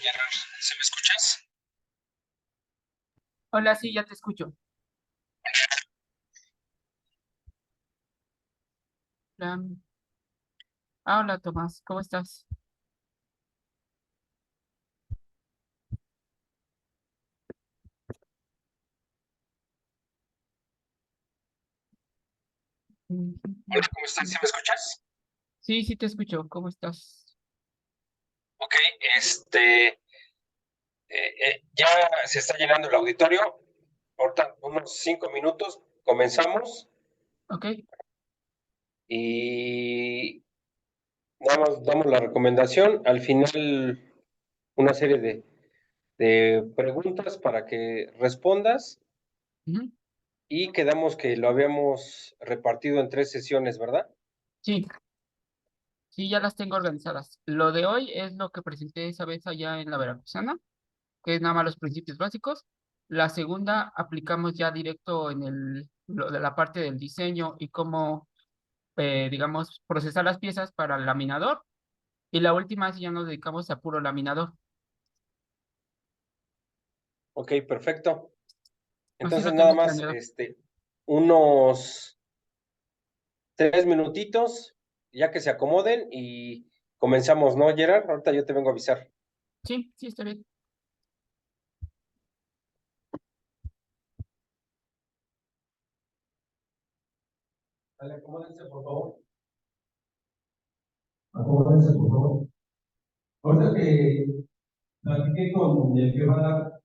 Gerard, ¿sí me escuchas? Hola, sí, ya te escucho. Hola, hola, Tomás, ¿cómo estás? Mm, Hola, ¿cómo estás? ¿Sí me escuchas? Sí, sí te escucho, ¿cómo estás? Ok, este, ya se está llenando el auditorio. Ahorita, unos 5 minutos, comenzamos Ok, y damos la recomendación. Al final, una serie de preguntas para que respondas ujú, y quedamos que lo habíamos repartido en 3 sesiones, ¿verdad? sí, sí, ya las tengo organizadas. Lo de hoy es lo que presenté esa vez allá en la Veracruzana, que es nada más los principios básicos. La segunda aplicamos ya directo en lo de la parte del diseño y cómo, digamos, procesar las piezas para el laminador. Y la última, sí, ya nos dedicamos a puro laminador. Ok, perfecto. Así Entonces, lo nada tengo más, planeado. unos 3 minutitos, ya que se acomoden y comenzamos, ¿no, Gerard? Ahorita yo te vengo a avisar. Sí, sí, está bien. Dale, acomódense, por favor. Acomódense, por favor. Ahorita que platiqué con el que va a dar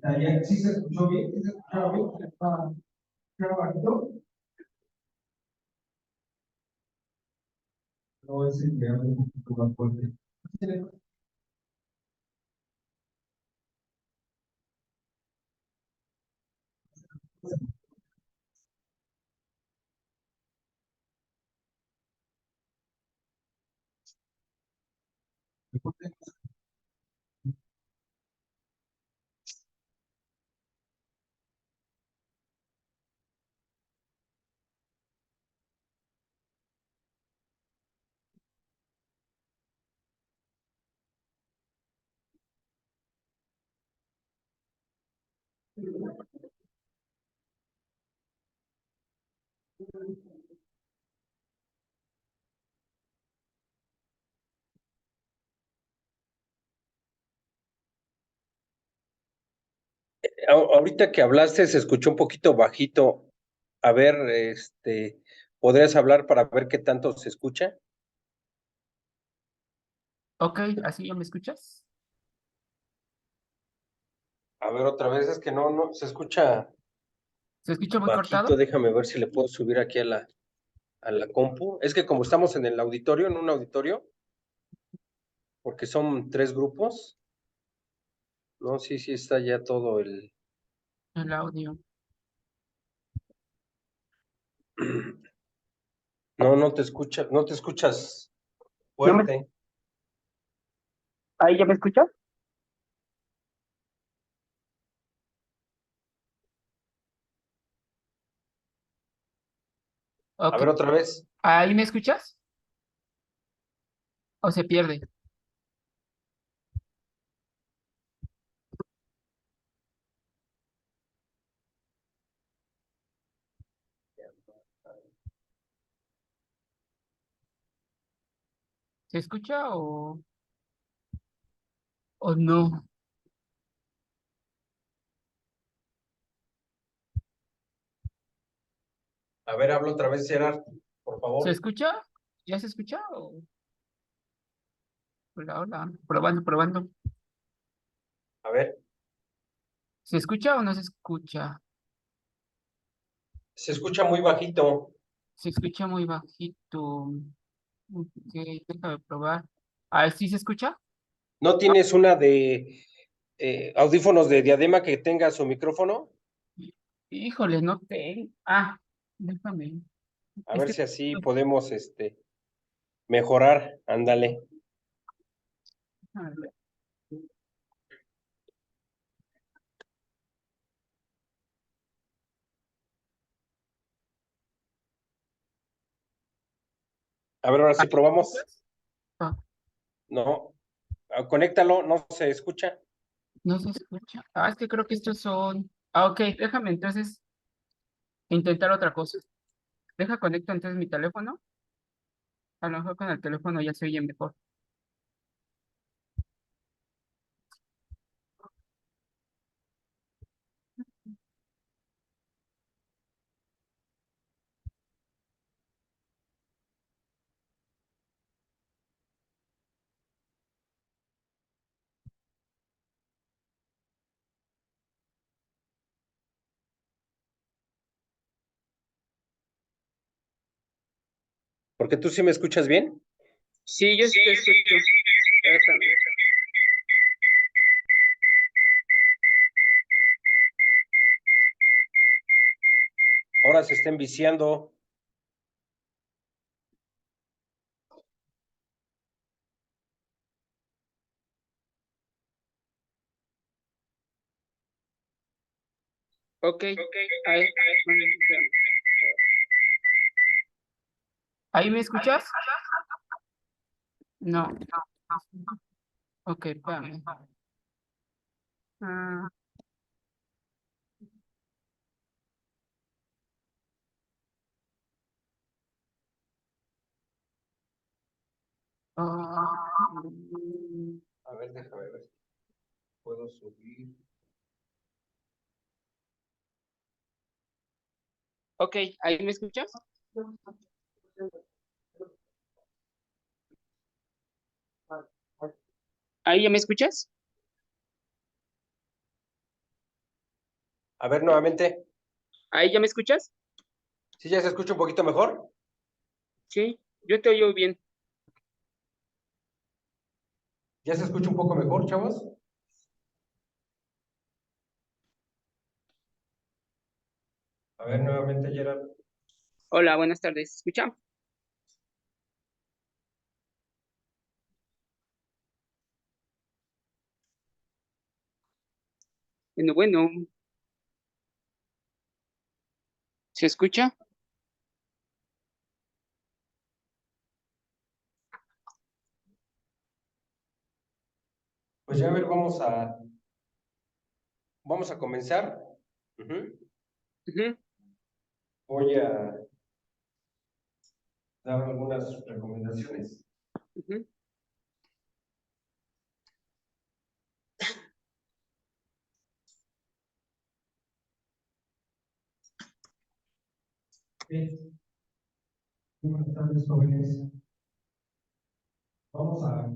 taller, ¿sí se escuchó bien? ¿Sí se escuchaba bien? ¿Está bajito? No, es el que habla un poquito más fuerte. Ahorita que hablaste se escuchó un poquito bajito. A ver, ¿podrías hablar para ver qué tanto se escucha? Ok, ¿así ya me escuchas? A ver, otra vez, es que no, se escucha ¿Se escucha muy bajito. cortado? Déjame ver si le puedo subir aquí a la compu. Es que como estamos en el auditorio, en un auditorio, porque son 3 grupos. No, sí, sí, está ya todo el... El audio. No, no te escuchas ¿No me, fuerte. ahí ya me escuchas? A Ok. ver, otra vez. ¿Ahí me escuchas? ¿O se pierde? ¿Se escucha o no? A ver, habla otra vez, Gerard, por ¿Se favor. escucha? ¿Ya se escucha? Hola, hola. Probando, probando. A ver, ¿Se escucha o no se escucha? se escucha muy bajito. Se escucha muy bajito. Ok, déjame probar. A ver si se escucha. ¿No tienes una de audífonos de diadema que tenga su micrófono? Híjole, no tengo. Ah, déjame. A Es ver que. si así podemos mejorar. Ándale. A ver, A ver, ahora sí ¿ahí me probamos. escuchas? Ah, No. Conéctalo, no se escucha. No se escucha. Ah, es que creo que estos son. Ah, ok, déjame entonces intentar otra cosa. Deja conecto entonces mi teléfono. A lo mejor con el teléfono ya se oye mejor. Porque tú sí me escuchas bien. Sí, yo sí te escucho. Espérame. Ahora se estén viciando. Ok. Ahí, ¿ahí me escuchas? No. Ok, espérame. Ah, mm, A ver, déjame ver. Puedo subir. ok, ¿ahí me escuchas? ¿Ahí ya me escuchas? A ver, nuevamente. ¿Ahí ya me escuchas? ¿Sí ya se escucha un poquito mejor? Sí, yo te oigo bien. ¿Ya se escucha un poco mejor, chavos? A ver, nuevamente, Gerard. Hola, buenas tardes. ¿Escucha? Bueno, bueno. ¿Se escucha? Pues ya a ver, vamos a comenzar. Ujú. Ujú, Voy a dar algunas recomendaciones. ujú. Bien. Buenas tardes, jóvenes. Vamos a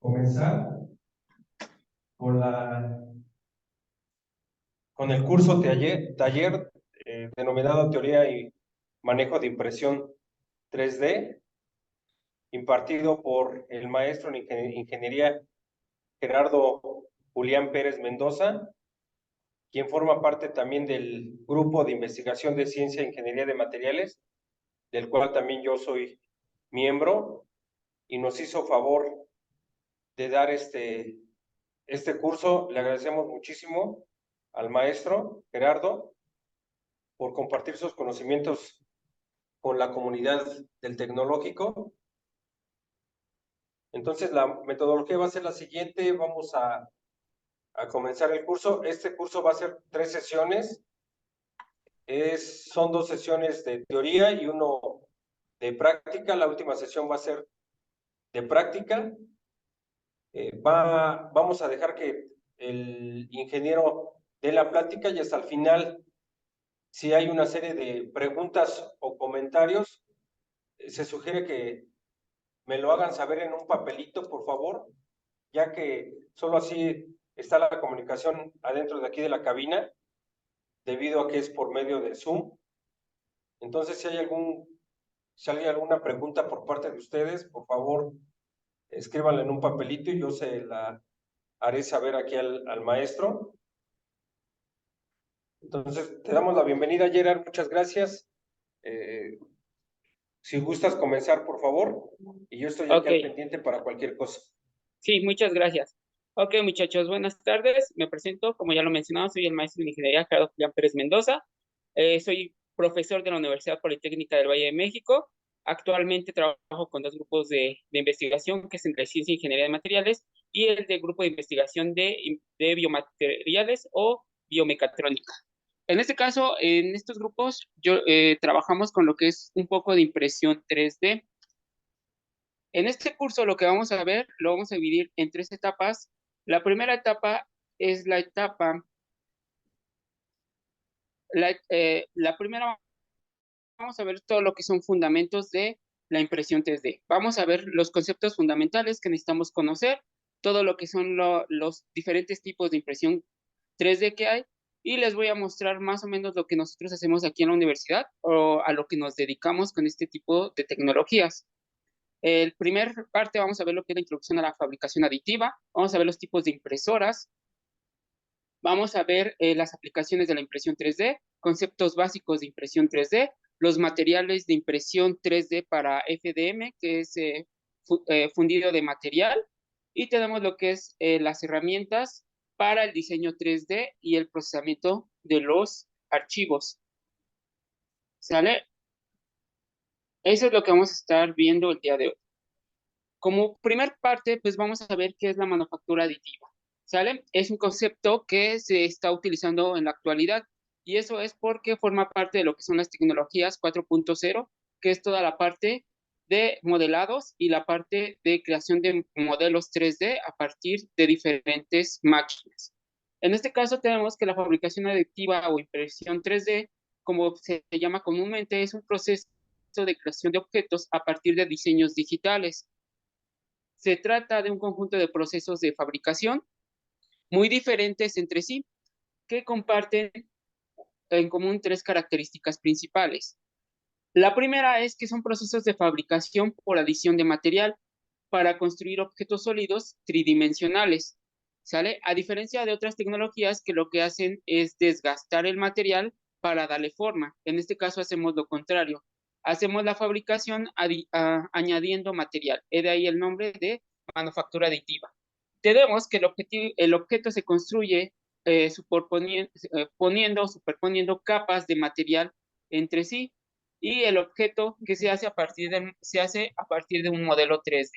comenzar con con el curso taller denominado Teoría y Manejo de Impresión 3D, impartido por el maestro en Ingeniería Gerardo Julián Pérez Mendoza, quien forma parte también del Grupo de Investigación de Ciencia e Ingeniería de Materiales, del cual también yo soy miembro, y nos hizo favor de dar este curso. Le agradecemos muchísimo al maestro Gerardo por compartir sus conocimientos con la comunidad del tecnológico. Entonces, la metodología va a ser la siguiente. Vamos a comenzar el curso. Este curso va a ser 3 sesiones. Son 2 sesiones de teoría y uno de práctica. La última sesión va a ser de práctica. Vamos a dejar que el ingeniero dé la plática y hasta el final, si hay una serie de preguntas o comentarios, se sugiere que me lo hagan saber en un papelito, por favor, ya que solo así está la comunicación adentro de aquí de la cabina, debido a que es por medio de Zoom. Entonces, si hay alguna pregunta por parte de ustedes, por favor, escríbanla en un papelito y yo se la haré saber aquí al maestro. Entonces, te damos la bienvenida, Gerard, muchas gracias. Si gustas comenzar, por favor, y yo estoy aquí Ok, al pendiente para cualquier cosa. sí, muchas gracias. Ok, muchachos, buenas tardes. Me presento, como ya lo mencionaba, soy el maestro de Ingeniería Gerardo Julián Pérez Mendoza. Soy profesor de la Universidad Politécnica del Valle de México. Actualmente trabajo con dos grupos de investigación, que es entre ciencia e ingeniería de materiales y el de grupo de investigación de biomateriales o biomecatrónica. En este caso, en estos grupos, trabajamos con lo que es un poco de impresión 3D. En este curso lo que vamos a ver, lo vamos a dividir en tres etapas. La primera etapa es la etapa, la primera vamos a ver todo lo que son fundamentos de la impresión 3D. Vamos a ver los conceptos fundamentales que necesitamos conocer, todo lo que son los diferentes tipos de impresión 3D que hay, y les voy a mostrar más o menos lo que nosotros hacemos aquí en la universidad o a lo que nos dedicamos con este tipo de tecnologías. El primer parte vamos a ver lo que es la introducción a la fabricación aditiva, vamos a ver los tipos de impresoras, vamos a ver las aplicaciones de la impresión 3D, conceptos básicos de impresión 3D, los materiales de impresión 3D para FDM, que es fundido de material, y tenemos lo que es las herramientas para el diseño 3D y el procesamiento de los archivos. ¿Sale? Eso es lo que vamos a estar viendo el día de hoy. Como primer parte, pues vamos a ver qué es la manufactura aditiva. ¿Sale? Es un concepto que se está utilizando en la actualidad y eso es porque forma parte de lo que son las tecnologías 4.0, que es toda la parte de modelados y la parte de creación de modelos 3D a partir de diferentes máquinas. En este caso tenemos que la fabricación aditiva o impresión 3D, como se llama comúnmente, es un proceso de creación de objetos a partir de diseños digitales. Se trata de un conjunto de procesos de fabricación muy diferentes entre sí, que comparten en común tres características principales. La primera es que son procesos de fabricación por adición de material para construir objetos sólidos tridimensionales, ¿sale? A diferencia de otras tecnologías que lo que hacen es desgastar el material para darle forma. En este caso hacemos lo contrario. Hacemos la fabricación añadiendo material. Es de ahí el nombre de manufactura aditiva. Tenemos que el objeto se construye superponiendo capas de material entre sí y el objeto que se hace a partir de un modelo 3D.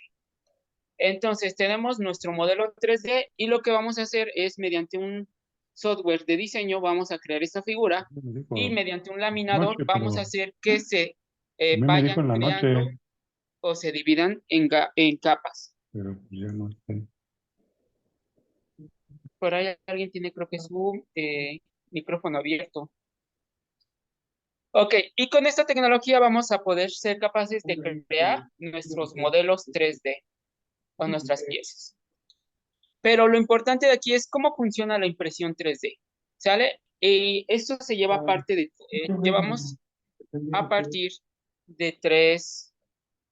Entonces tenemos nuestro modelo 3D y lo que vamos a hacer es mediante un software de diseño vamos a crear esta figura y mediante un laminador vamos a hacer que se me dijo vayan en la creando noche, o se dividan en capas. pero yo no sé. Por ahí alguien tiene creo que su micrófono abierto. Ok, y con esta tecnología vamos a poder ser capaces de crear nuestros modelos 3D o nuestras piezas. Pero lo importante de aquí es cómo funciona la impresión 3D, ¿sale? Y esto se lleva a parte de, llevamos a partir de tres,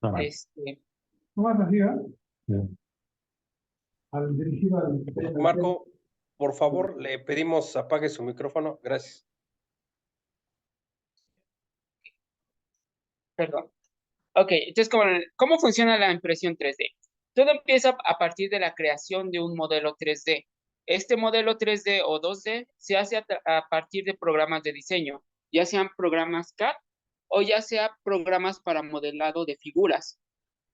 Vale. este, Marco, por favor, le pedimos apague su micrófono. Gracias. perdón. Ok, entonces, ¿cómo funciona la impresión 3D? Todo empieza a partir de la creación de un modelo 3D. Este modelo 3D o 2D se hace a partir de programas de diseño, ya sean programas CAD o ya sea programas para modelado de figuras.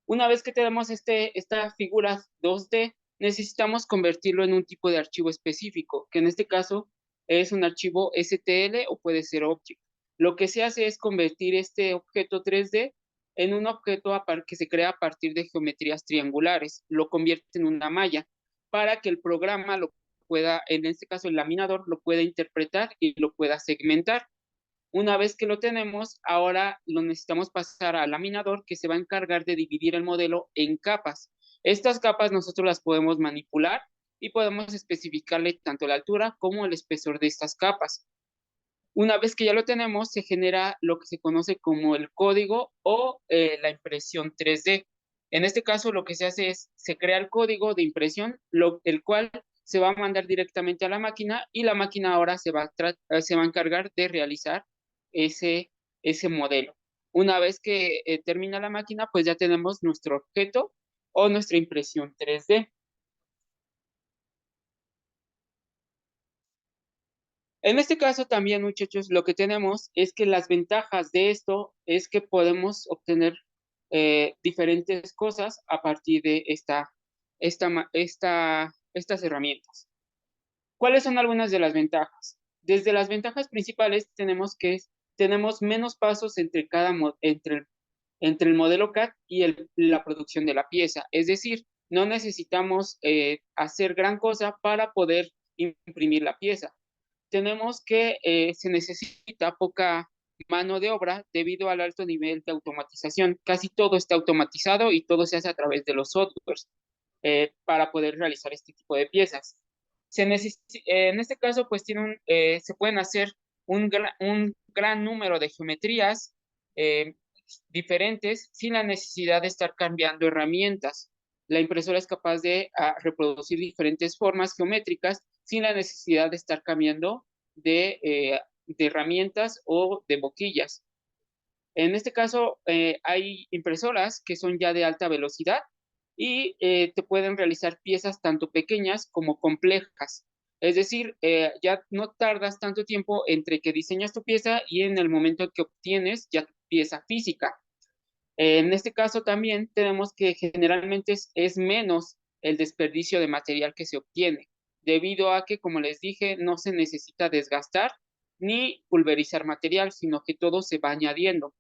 Una vez que tenemos esta figura 2D, necesitamos convertirlo en un tipo de archivo específico, que en este caso es un archivo STL o puede ser Object. Lo que se hace es convertir este objeto 3D en un objeto que se crea a partir de geometrías triangulares, lo convierte en una malla para que el programa lo pueda, en este caso el laminador, lo pueda interpretar y lo pueda segmentar. Una vez que lo tenemos, ahora lo necesitamos pasar al laminador que se va a encargar de dividir el modelo en capas. Estas capas nosotros las podemos manipular y podemos especificarle tanto la altura como el espesor de estas capas. Una vez que ya lo tenemos, se genera lo que se conoce como el código o la impresión 3D. En este caso, lo que se hace es, se crea el código de impresión, el cual se va a mandar directamente a la máquina y la máquina ahora se va a encargar de realizar ese, ese modelo. Una vez que termina la máquina, pues ya tenemos nuestro objeto o nuestra impresión 3D. En este caso también, muchachos, lo que tenemos es que las ventajas de esto es que podemos obtener diferentes cosas a partir de estas herramientas. ¿Cuáles son algunas de las ventajas? Desde las ventajas principales tenemos que tenemos menos pasos entre el modelo CAD y la producción de la pieza. Es decir, no necesitamos hacer gran cosa para poder imprimir la pieza. Tenemos que se necesita poca mano de obra debido al alto nivel de automatización. Casi todo está automatizado y todo se hace a través de los softwares para poder realizar este tipo de piezas. En este caso, pues se pueden hacer un gran número de geometrías diferentes sin la necesidad de estar cambiando herramientas. La impresora es capaz de reproducir diferentes formas geométricas sin la necesidad de estar cambiando de herramientas o de boquillas. En este caso, hay impresoras que son ya de alta velocidad y te pueden realizar piezas tanto pequeñas como complejas. Es decir, ya no tardas tanto tiempo entre que diseñas tu pieza y en el momento que obtienes ya tu pieza física. En este caso también tenemos que generalmente es menos el desperdicio de material que se obtiene, debido a que, como les dije, no se necesita desgastar ni pulverizar material, sino que todo se va añadiendo.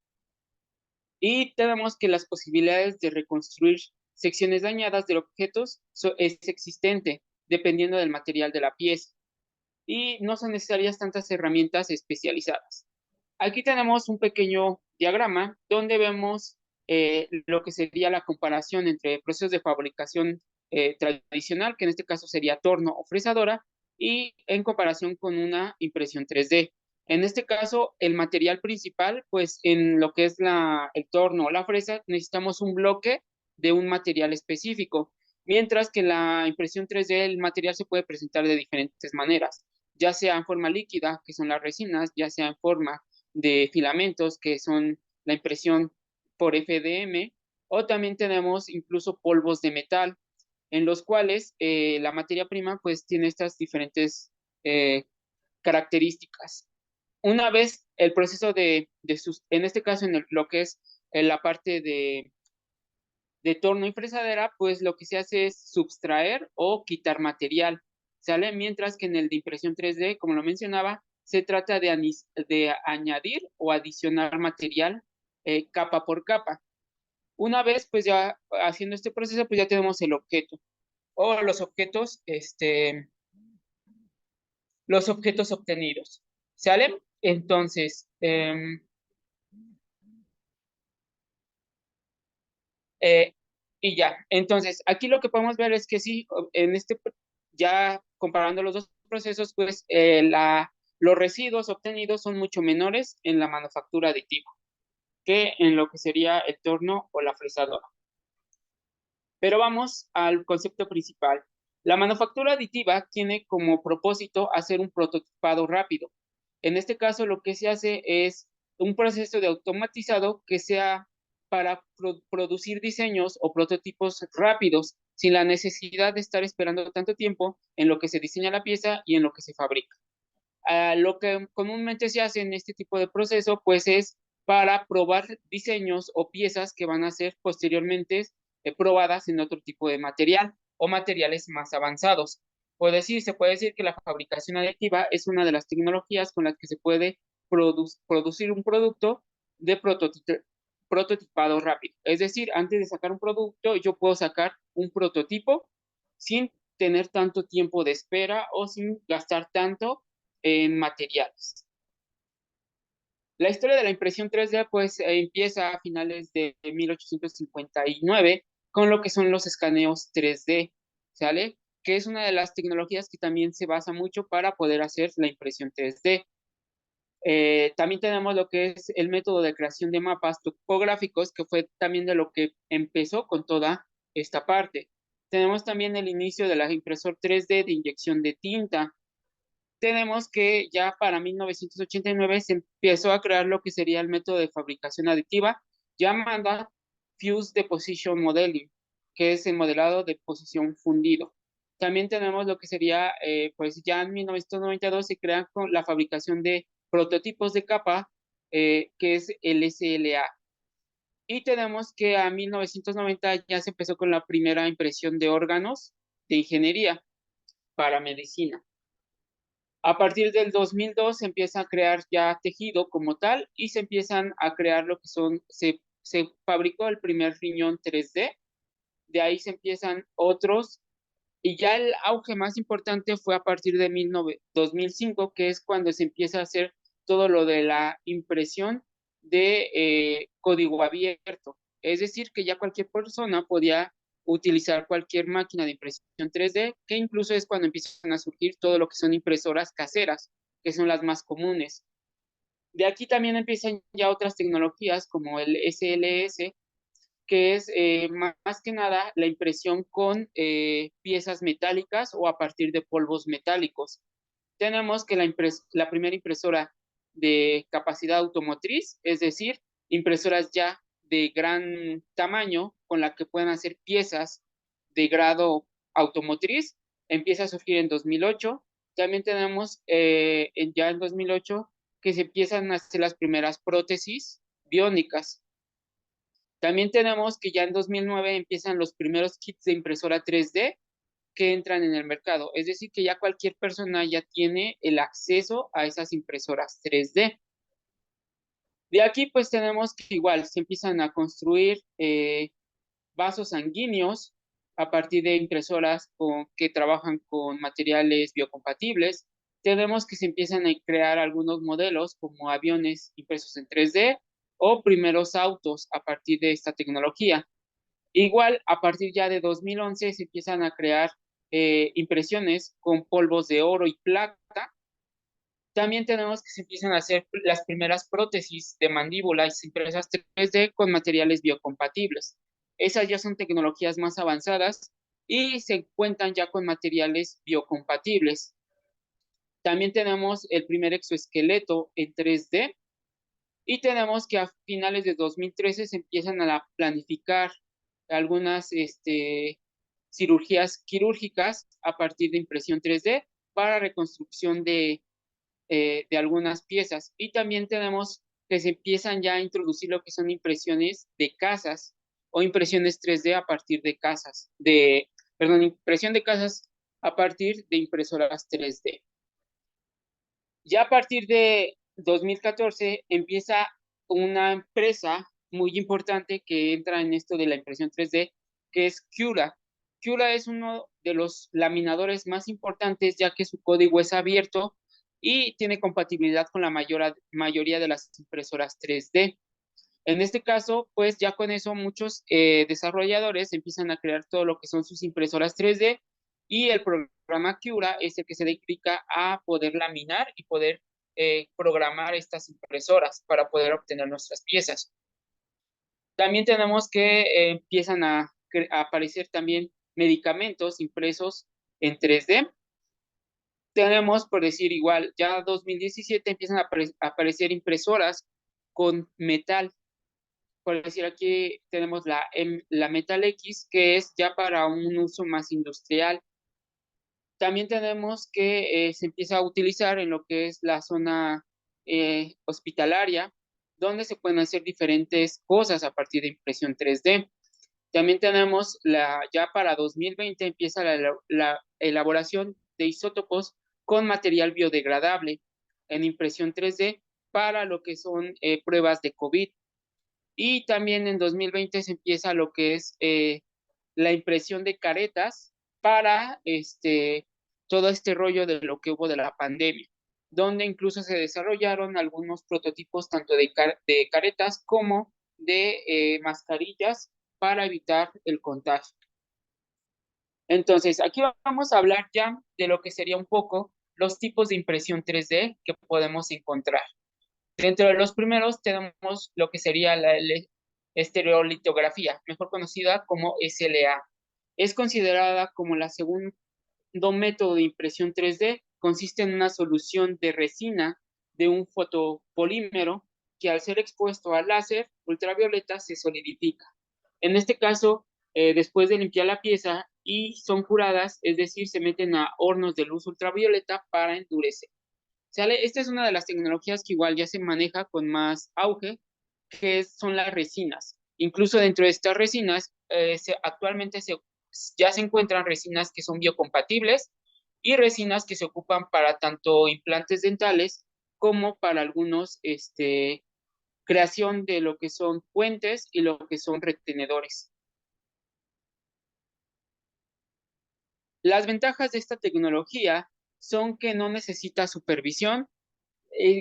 Y tenemos que las posibilidades de reconstruir secciones dañadas de objetos es existente, dependiendo del material de la pieza. Y no son necesarias tantas herramientas especializadas. Aquí tenemos un pequeño diagrama donde vemos lo que sería la comparación entre procesos de fabricación tradicional, que en este caso sería torno o fresadora, y en comparación con una impresión 3D. En este caso, el material principal, pues en lo que es el torno o la fresa, necesitamos un bloque de un material específico, mientras que en la impresión 3D el material se puede presentar de diferentes maneras, ya sea en forma líquida, que son las resinas, ya sea en forma de filamentos, que son la impresión por FDM, o también tenemos incluso polvos de metal, en los cuales la materia prima pues tiene estas diferentes características. Una vez el proceso en este caso lo que es la parte de torno y fresadera, pues lo que se hace es subtraer o quitar material, ¿sale? Mientras que en el de impresión 3D, como lo mencionaba, se trata de añadir o adicionar material capa por capa. Una vez, pues ya haciendo este proceso, pues ya tenemos el objeto o los objetos obtenidos, ¿sale? Entonces, y ya, entonces aquí lo que podemos ver es que sí, ya comparando los dos procesos, pues los residuos obtenidos son mucho menores en la manufactura aditiva que en lo que sería el torno o la fresadora. Pero vamos al concepto principal. La manufactura aditiva tiene como propósito hacer un prototipado rápido. En este caso, lo que se hace es un proceso de automatizado que sea para producir diseños o prototipos rápidos, sin la necesidad de estar esperando tanto tiempo en lo que se diseña la pieza y en lo que se fabrica. Lo que comúnmente se hace en este tipo de proceso, pues es para probar diseños o piezas que van a ser posteriormente probadas en otro tipo de material o materiales más avanzados. Se puede decir que la fabricación aditiva es una de las tecnologías con las que se puede producir un producto de prototipado rápido. Es decir, antes de sacar un producto, yo puedo sacar un prototipo sin tener tanto tiempo de espera o sin gastar tanto en materiales. La historia de la impresión 3D pues empieza a finales de 1859 con lo que son los escaneos 3D, ¿sale? Que es una de las tecnologías que también se basa mucho para poder hacer la impresión 3D. También tenemos lo que es el método de creación de mapas topográficos, que fue también de lo que empezó con toda esta parte. Tenemos también el inicio de la impresora 3D de inyección de tinta. Tenemos que ya para 1989 se empezó a crear lo que sería el método de fabricación aditiva llamada Fused Deposition Modeling, que es el modelado de posición fundido. También tenemos lo que sería, pues ya en 1992 se crea con la fabricación de prototipos de capa, que es el SLA. Y tenemos que a 1990 ya se empezó con la primera impresión de órganos de ingeniería para medicina. A partir del 2002 se empieza a crear ya tejido como tal y se empiezan a crear lo que son, se fabricó el primer riñón 3D, de ahí se empiezan otros y ya el auge más importante fue a partir de 2005, que es cuando se empieza a hacer todo lo de la impresión de código abierto. Es decir, que ya cualquier persona podía utilizar cualquier máquina de impresión 3D, que incluso es cuando empiezan a surgir todo lo que son impresoras caseras, que son las más comunes. De aquí también empiezan ya otras tecnologías como el SLS, que es más que nada la impresión con piezas metálicas o a partir de polvos metálicos. Tenemos que la primera impresora de capacidad automotriz, es decir, impresoras ya de gran tamaño con la que pueden hacer piezas de grado automotriz, empieza a surgir en 2008. También tenemos ya en 2008 que se empiezan a hacer las primeras prótesis biónicas. También tenemos que ya en 2009 empiezan los primeros kits de impresora 3D que entran en el mercado. Es decir, que ya cualquier persona ya tiene el acceso a esas impresoras 3D. De aquí pues tenemos que igual se empiezan a construir vasos sanguíneos a partir de impresoras que trabajan con materiales biocompatibles. Tenemos que se empiezan a crear algunos modelos como aviones impresos en 3D o primeros autos a partir de esta tecnología. Igual, a partir ya de 2011 se empiezan a crear impresiones con polvos de oro y plata. También tenemos que se empiezan a hacer las primeras prótesis de mandíbulas impresas 3D con materiales biocompatibles. Esas ya son tecnologías más avanzadas y se cuentan ya con materiales biocompatibles. También tenemos el primer exoesqueleto en 3D y tenemos que a finales de 2013 se empiezan a planificar algunas cirugías quirúrgicas a partir de impresión 3D para reconstrucción de algunas piezas. Y también tenemos que se empiezan ya a introducir lo que son impresiones de casas o impresiones 3D a partir de casas, impresión de casas a partir de impresoras 3D. Ya a partir de 2014 empieza una empresa muy importante que entra en esto de la impresión 3D, que es Cura. Cura es uno de los laminadores más importantes, ya que su código es abierto y tiene compatibilidad con la mayoría de las impresoras 3D. En este caso, pues ya con eso muchos desarrolladores empiezan a crear todo lo que son sus impresoras 3D y el programa Cura es el que se dedica a poder laminar y poder programar estas impresoras para poder obtener nuestras piezas. También tenemos que empiezan a aparecer también medicamentos impresos en 3D. Tenemos, por decir igual, ya 2017 empiezan a aparecer impresoras con metal. Por decir, aquí tenemos la Metal X, que es ya para un uso más industrial. También tenemos que se empieza a utilizar en lo que es la zona hospitalaria, donde se pueden hacer diferentes cosas a partir de impresión 3D. También tenemos ya para 2020 empieza la elaboración de isótopos con material biodegradable en impresión 3D para lo que son pruebas de COVID. Y también en 2020 se empieza lo que es la impresión de caretas para todo este rollo de lo que hubo de la pandemia, donde incluso se desarrollaron algunos prototipos tanto de caretas como de mascarillas para evitar el contagio. Entonces, aquí vamos a hablar ya de lo que sería un poco los tipos de impresión 3D que podemos encontrar. Dentro de los primeros tenemos lo que sería la estereolitografía, mejor conocida como SLA. Es considerada como la segundo método de impresión 3D. Consiste en una solución de resina de un fotopolímero que al ser expuesto al láser ultravioleta se solidifica. En este caso, después de limpiar la pieza y son curadas, es decir, se meten a hornos de luz ultravioleta para endurecer. ¿Sale? Esta es una de las tecnologías que igual ya se maneja con más auge, que son las resinas. Incluso dentro de estas resinas, actualmente ya se encuentran resinas que son biocompatibles y resinas que se ocupan para tanto implantes dentales como para algunos, creación de lo que son puentes y lo que son retenedores. Las ventajas de esta tecnología son que no necesita supervisión,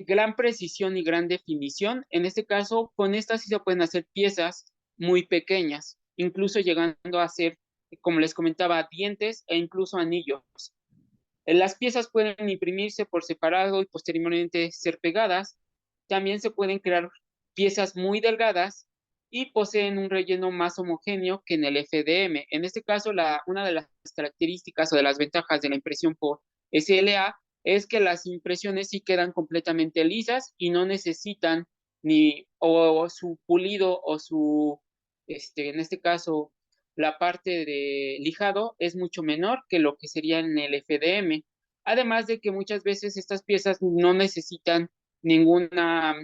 gran precisión y gran definición. En este caso, con estas sí se pueden hacer piezas muy pequeñas, incluso llegando a ser, como les comentaba, dientes e incluso anillos. Las piezas pueden imprimirse por separado y posteriormente ser pegadas. También se pueden crear piezas muy delgadas y poseen un relleno más homogéneo que en el FDM. En este caso, una de las características o de las ventajas de la impresión por SLA es que las impresiones sí quedan completamente lisas y no necesitan ni o su pulido o su, en este caso, la parte de lijado es mucho menor que lo que sería en el FDM. Además de que muchas veces estas piezas no necesitan ninguna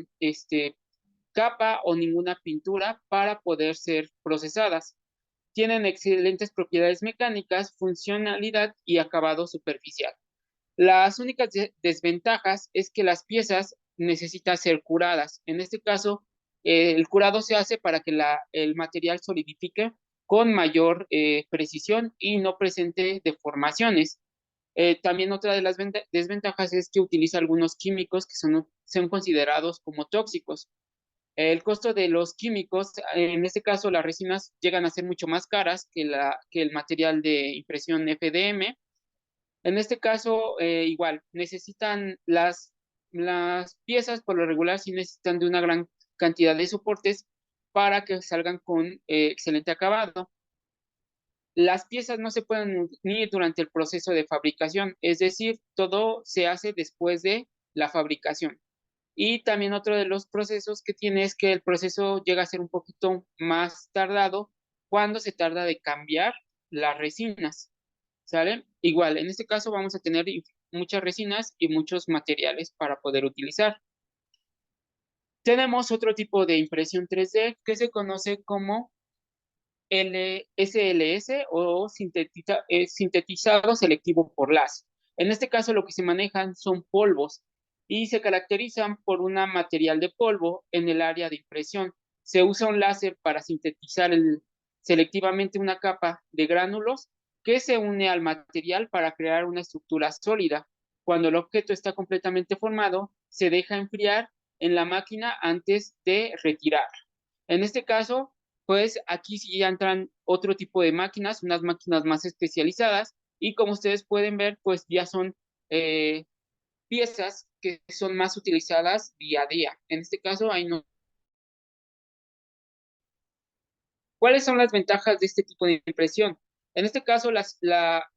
capa o ninguna pintura para poder ser procesadas. Tienen excelentes propiedades mecánicas, funcionalidad y acabado superficial. Las únicas desventajas es que las piezas necesitan ser curadas. En este caso, el curado se hace para que el material solidifique con mayor precisión y no presente deformaciones. También otra de las desventajas es que utiliza algunos químicos que son considerados como tóxicos. El costo de los químicos, en este caso las resinas llegan a ser mucho más caras que el material de impresión FDM. En este caso, igual, necesitan las piezas por lo regular sí necesitan de una gran cantidad de soportes para que salgan con excelente acabado. Las piezas no se pueden unir durante el proceso de fabricación, es decir, todo se hace después de la fabricación. Y también otro de los procesos que tiene es que el proceso llega a ser un poquito más tardado cuando se tarda de cambiar las resinas, ¿sale? Igual, en este caso vamos a tener muchas resinas y muchos materiales para poder utilizar. Tenemos otro tipo de impresión 3D que se conoce como SLS o sintetizado selectivo por láser. En este caso lo que se manejan son polvos y se caracterizan por un material de polvo en el área de impresión. Se usa un láser para sintetizar selectivamente una capa de gránulos que se une al material para crear una estructura sólida. Cuando el objeto está completamente formado, se deja enfriar en la máquina antes de retirar. En este caso, pues aquí sí entran otro tipo de máquinas, unas máquinas más especializadas, y como ustedes pueden ver, pues ya son piezas que son más utilizadas día a día. En este caso, ahí no. ¿Cuáles son las ventajas de este tipo de impresión? En este caso,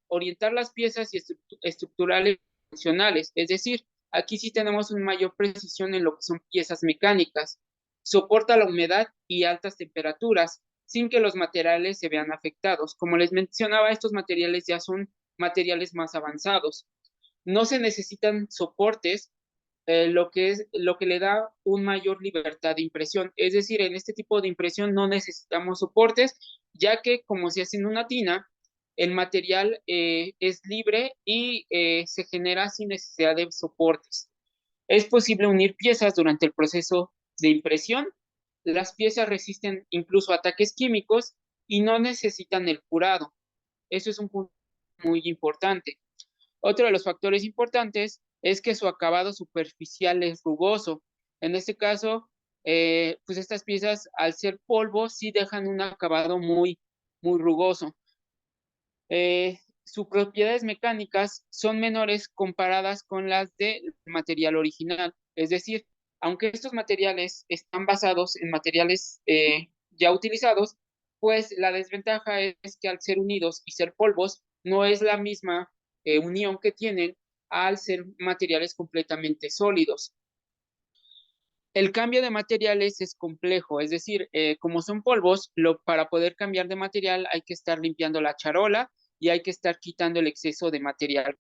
orientar las piezas y estructurales funcionales, es decir, aquí sí tenemos una mayor precisión en lo que son piezas mecánicas. Soporta la humedad y altas temperaturas sin que los materiales se vean afectados. Como les mencionaba, estos materiales ya son materiales más avanzados. No se necesitan soportes, lo que le da una mayor libertad de impresión. Es decir, en este tipo de impresión no necesitamos soportes, ya que como se hace en una tina, el material es libre y se genera sin necesidad de soportes. Es posible unir piezas durante el proceso de impresión. Las piezas resisten incluso ataques químicos y no necesitan el curado. Eso es un punto muy importante. Otro de los factores importantes es que su acabado superficial es rugoso. En este caso, pues estas piezas, al ser polvo, sí dejan un acabado muy, muy rugoso. Sus propiedades mecánicas son menores comparadas con las del material original. Es decir, aunque estos materiales están basados en materiales ya utilizados, pues la desventaja es que al ser unidos y ser polvos, no es la misma unión que tienen al ser materiales completamente sólidos. El cambio de materiales es complejo, es decir, como son polvos, para poder cambiar de material hay que estar limpiando la charola y hay que estar quitando el exceso de material.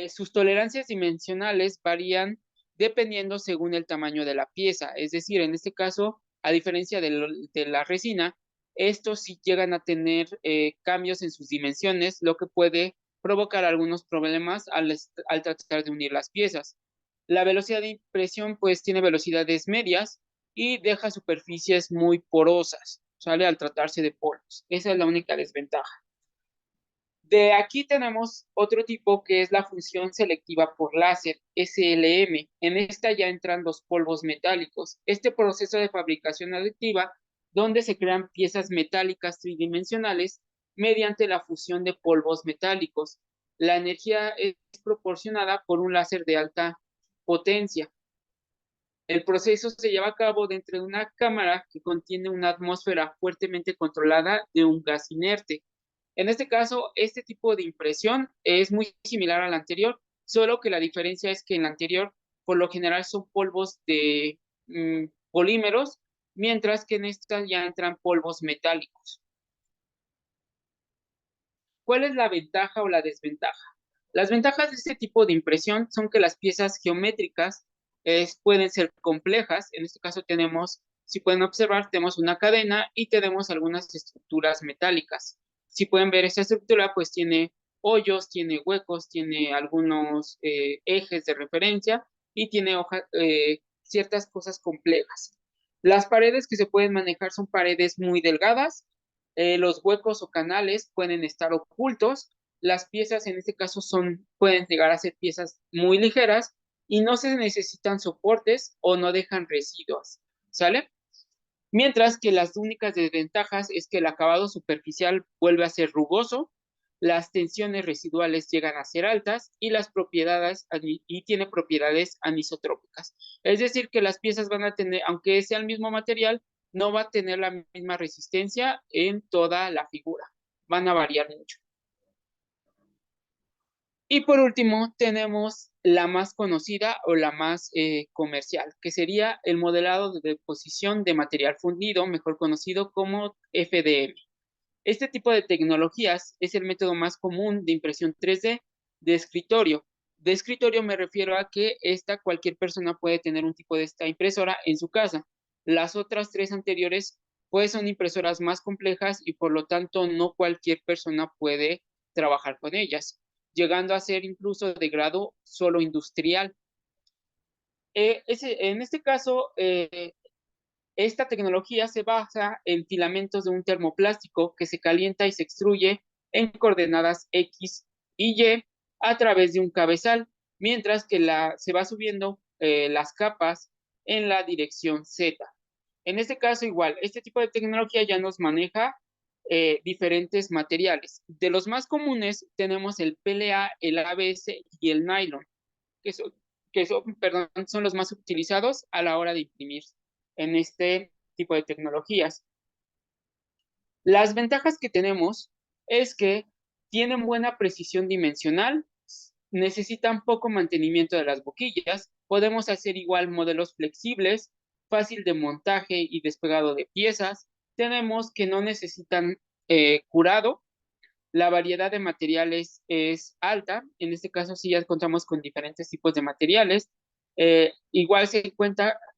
Sus tolerancias dimensionales varían dependiendo según el tamaño de la pieza, es decir, en este caso, A diferencia de la resina, estos sí llegan a tener cambios en sus dimensiones, lo que puede provocar algunos problemas al tratar de unir las piezas. La velocidad de impresión pues tiene velocidades medias y deja superficies muy porosas, ¿sale? Al tratarse de polvos. Esa es la única desventaja. De aquí tenemos otro tipo que es la función selectiva por láser, SLM. En esta ya entran los polvos metálicos. Este proceso de fabricación aditiva, donde se crean piezas metálicas tridimensionales mediante la fusión de polvos metálicos. La energía es proporcionada por un láser de alta potencia. El proceso se lleva a cabo dentro de una cámara que contiene una atmósfera fuertemente controlada de un gas inerte. En este caso, este tipo de impresión es muy similar a la anterior, solo que la diferencia es que en la anterior, por lo general, son polvos de polímeros, mientras que en esta ya entran polvos metálicos. ¿Cuál es la ventaja o la desventaja? Las ventajas de este tipo de impresión son que las piezas geométricas pueden ser complejas. En este caso tenemos, si pueden observar, tenemos una cadena y tenemos algunas estructuras metálicas. Si pueden ver esta estructura, pues tiene hoyos, tiene huecos, tiene algunos ejes de referencia y tiene ciertas cosas complejas. Las paredes que se pueden manejar son paredes muy delgadas. Los huecos o canales pueden estar ocultos. Las piezas en este caso pueden llegar a ser piezas muy ligeras y no se necesitan soportes o no dejan residuos, ¿sale? Mientras que las únicas desventajas es que el acabado superficial vuelve a ser rugoso, las tensiones residuales llegan a ser altas y tiene propiedades anisotrópicas. Es decir, que las piezas van a tener, aunque sea el mismo material, no va a tener la misma resistencia en toda la figura. Van a variar mucho. Y por último, tenemos la más conocida o la más comercial, que sería el modelado de deposición de material fundido, mejor conocido como FDM. Este tipo de tecnologías es el método más común de impresión 3D de escritorio. De escritorio me refiero a que cualquier persona puede tener un tipo de esta impresora en su casa. Las otras tres anteriores pues son impresoras más complejas y por lo tanto no cualquier persona puede trabajar con ellas, llegando a ser incluso de grado solo industrial. En este caso, esta tecnología se basa en filamentos de un termoplástico que se calienta y se extruye en coordenadas X y Y a través de un cabezal, mientras que se va subiendo las capas en la dirección Z. En este caso, igual, este tipo de tecnología ya nos maneja diferentes materiales. De los más comunes tenemos el PLA, el ABS y el nylon, que son, perdón, son los más utilizados a la hora de imprimir en este tipo de tecnologías. Las ventajas que tenemos es que tienen buena precisión dimensional, necesitan poco mantenimiento de las boquillas, podemos hacer igual modelos flexibles, fácil de montaje y despegado de piezas, tenemos que no necesitan curado, la variedad de materiales es alta, en este caso sí ya contamos con diferentes tipos de materiales, igual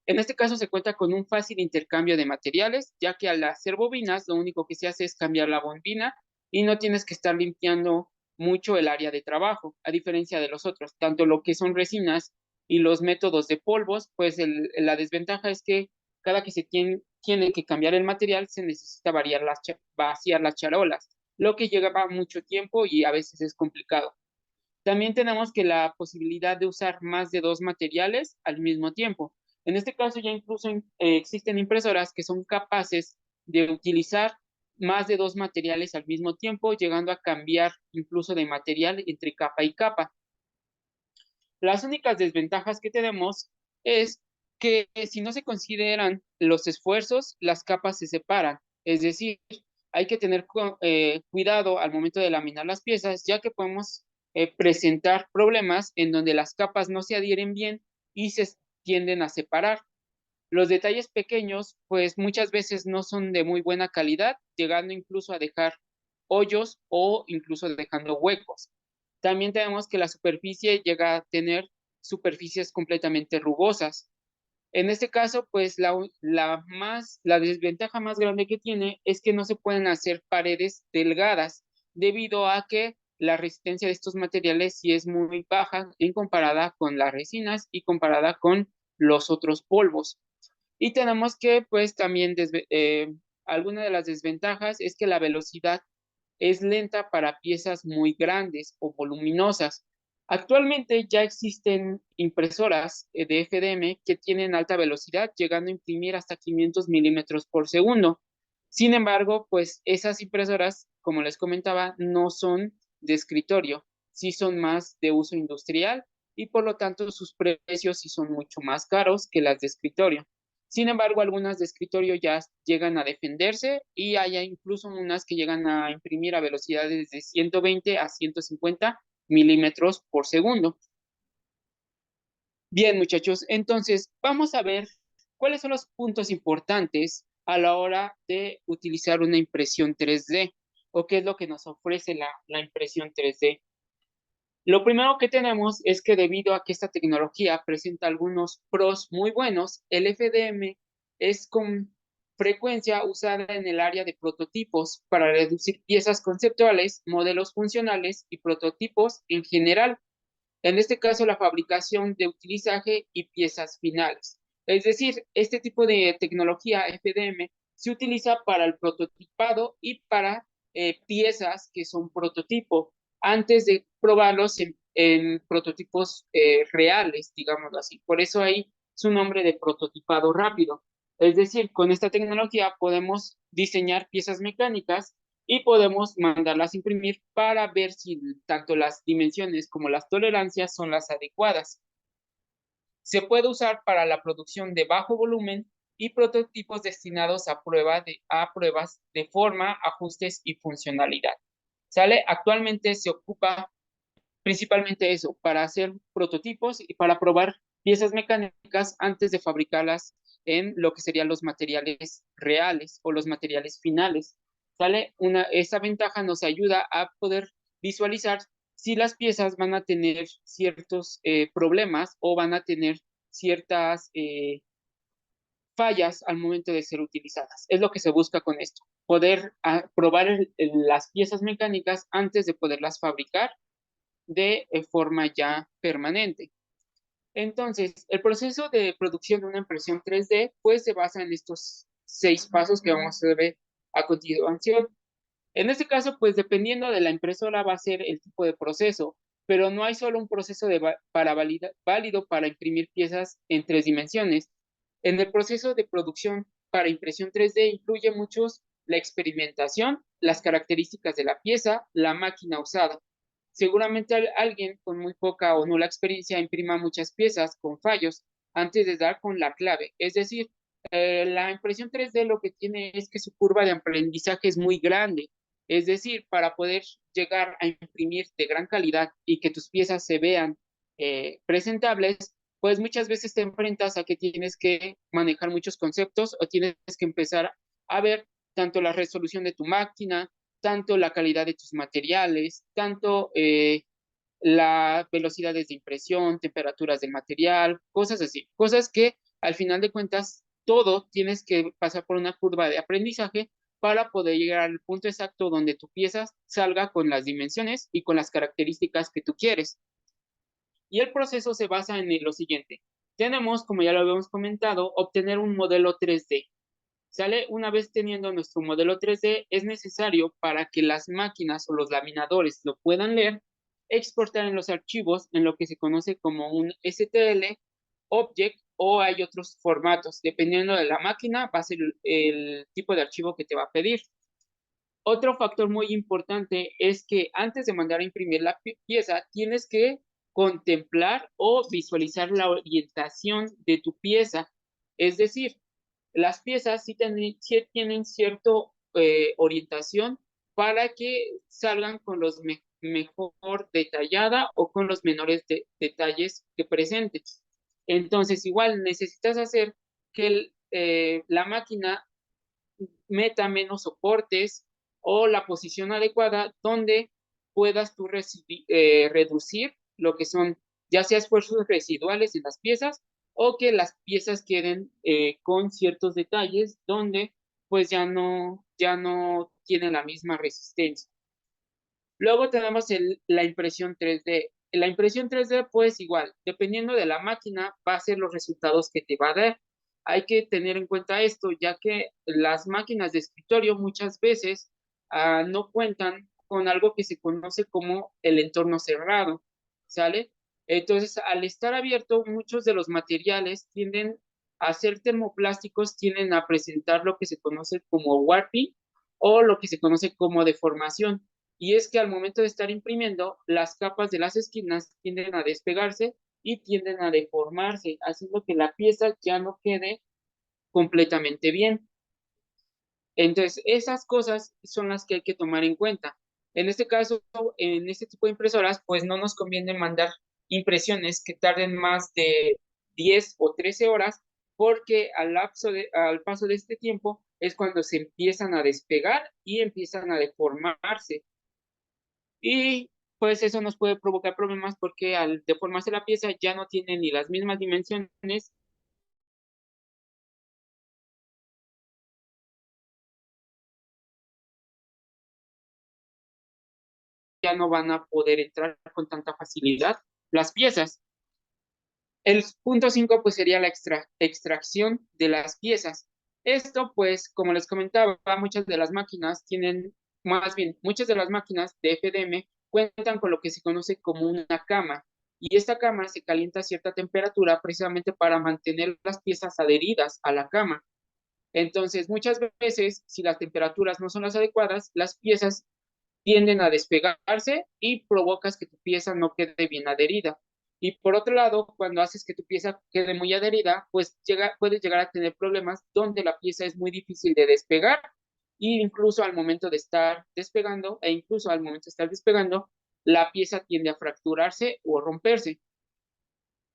en este caso se cuenta con un fácil intercambio de materiales, ya que al hacer bobinas lo único que se hace es cambiar la bobina y no tienes que estar limpiando mucho el área de trabajo, a diferencia de los otros, tanto lo que son resinas y los métodos de polvos, pues la desventaja es que cada que se tiene que cambiar el material se necesita vaciar las charolas, lo que lleva mucho tiempo y a veces es complicado. También tenemos que la posibilidad de usar más de dos materiales al mismo tiempo. En este caso ya incluso existen impresoras que son capaces de utilizar más de dos materiales al mismo tiempo, llegando a cambiar incluso de material entre capa y capa. Las únicas desventajas que tenemos es que si no se consideran los esfuerzos, las capas se separan. Es decir, hay que tener cuidado al momento de laminar las piezas, ya que podemos presentar problemas en donde las capas no se adhieren bien y se tienden a separar. Los detalles pequeños, pues muchas veces no son de muy buena calidad, llegando incluso a dejar hoyos o incluso dejando huecos. También tenemos que la superficie llega a tener superficies completamente rugosas. En este caso, pues la desventaja más grande que tiene es que no se pueden hacer paredes delgadas, debido a que la resistencia de estos materiales sí es muy baja en comparada con las resinas y comparada con los otros polvos. Y tenemos que, pues, también alguna de las desventajas es que la velocidad es lenta para piezas muy grandes o voluminosas. Actualmente ya existen impresoras de FDM que tienen alta velocidad, llegando a imprimir hasta 500 milímetros por segundo. Sin embargo, pues esas impresoras, como les comentaba, no son de escritorio, sí son más de uso industrial y por lo tanto sus precios sí son mucho más caros que las de escritorio. Sin embargo, algunas de escritorio ya llegan a defenderse y hay incluso unas que llegan a imprimir a velocidades de 120 a 150 milímetros por segundo. Bien, muchachos, entonces vamos a ver cuáles son los puntos importantes a la hora de utilizar una impresión 3D o qué es lo que nos ofrece la impresión 3D. Lo primero que tenemos es que debido a que esta tecnología presenta algunos pros muy buenos, el FDM es con frecuencia usada en el área de prototipos para reducir piezas conceptuales, modelos funcionales y prototipos en general. En este caso, la fabricación de utilizaje y piezas finales. Es decir, este tipo de tecnología FDM se utiliza para el prototipado y para piezas que son prototipo, antes de probarlos en prototipos reales, digámoslo así. Por eso hay su nombre de prototipado rápido. Es decir, con esta tecnología podemos diseñar piezas mecánicas y podemos mandarlas a imprimir para ver si tanto las dimensiones como las tolerancias son las adecuadas. Se puede usar para la producción de bajo volumen y prototipos destinados a pruebas de forma, ajustes y funcionalidad. ¿Sale? Actualmente se ocupa principalmente eso, para hacer prototipos y para probar piezas mecánicas antes de fabricarlas en lo que serían los materiales reales o los materiales finales. ¿Sale? Esa ventaja nos ayuda a poder visualizar si las piezas van a tener ciertos problemas o van a tener ciertas fallas al momento de ser utilizadas. Es lo que se busca con esto, poder probar las piezas mecánicas antes de poderlas fabricar de forma ya permanente. Entonces, el proceso de producción de una impresión 3D pues se basa en estos 6 pasos que vamos a ver a continuación. En este caso, pues dependiendo de la impresora va a ser el tipo de proceso, pero no hay solo un proceso válido para imprimir piezas en 3 dimensiones. En el proceso de producción para impresión 3D incluye muchos la experimentación, las características de la pieza, la máquina usada. Seguramente alguien con muy poca o nula experiencia imprima muchas piezas con fallos antes de dar con la clave. Es decir, la impresión 3D lo que tiene es que su curva de aprendizaje es muy grande. Es decir, para poder llegar a imprimir de gran calidad y que tus piezas se vean presentables, pues muchas veces te enfrentas a que tienes que manejar muchos conceptos o tienes que empezar a ver tanto la resolución de tu máquina, tanto la calidad de tus materiales, tanto las velocidades de impresión, temperaturas del material, cosas así, cosas que al final de cuentas todo tienes que pasar por una curva de aprendizaje para poder llegar al punto exacto donde tu pieza salga con las dimensiones y con las características que tú quieres. Y el proceso se basa en lo siguiente. Tenemos, como ya lo habíamos comentado, obtener un modelo 3D. ¿Sale? Una vez teniendo nuestro modelo 3D, es necesario para que las máquinas o los laminadores lo puedan leer, exportar en los archivos en lo que se conoce como un STL, Object, o hay otros formatos. Dependiendo de la máquina, va a ser el tipo de archivo que te va a pedir. Otro factor muy importante es que antes de mandar a imprimir la pieza, tienes que contemplar o visualizar la orientación de tu pieza. Es decir, las piezas sí tienen cierta orientación para que salgan con los mejor detallada o con los menores detalles que presentes. Entonces, igual necesitas hacer que la máquina meta menos soportes o la posición adecuada donde puedas tú reducir lo que son ya sea esfuerzos residuales en las piezas o que las piezas queden con ciertos detalles donde pues ya no tienen la misma resistencia. Luego tenemos la impresión 3D. La impresión 3D, pues igual, dependiendo de la máquina, va a ser los resultados que te va a dar. Hay que tener en cuenta esto, ya que las máquinas de escritorio muchas veces no cuentan con algo que se conoce como el entorno cerrado, ¿sale? Entonces, al estar abierto, muchos de los materiales tienden a ser termoplásticos, tienden a presentar lo que se conoce como warping o lo que se conoce como deformación. Y es que al momento de estar imprimiendo, las capas de las esquinas tienden a despegarse y tienden a deformarse, haciendo que la pieza ya no quede completamente bien. Entonces, esas cosas son las que hay que tomar en cuenta. En este caso, en este tipo de impresoras, pues no nos conviene mandar impresiones que tarden más de 10 o 13 horas, porque al paso de este tiempo es cuando se empiezan a despegar y empiezan a deformarse. Y pues eso nos puede provocar problemas porque al deformarse la pieza ya no tiene ni las mismas dimensiones, ya no van a poder entrar con tanta facilidad las piezas. El punto 5 pues sería la extracción de las piezas. Esto pues como les comentaba, muchas de las máquinas tienen, más bien muchas de las máquinas de FDM cuentan con lo que se conoce como una cama, y esta cama se calienta a cierta temperatura precisamente para mantener las piezas adheridas a la cama. Entonces, muchas veces, si las temperaturas no son las adecuadas, las piezas tienden a despegarse y provocas que tu pieza no quede bien adherida. Y por otro lado, cuando haces que tu pieza quede muy adherida, pues puedes llegar a tener problemas donde la pieza es muy difícil de despegar, e incluso al momento de estar despegando, la pieza tiende a fracturarse o romperse.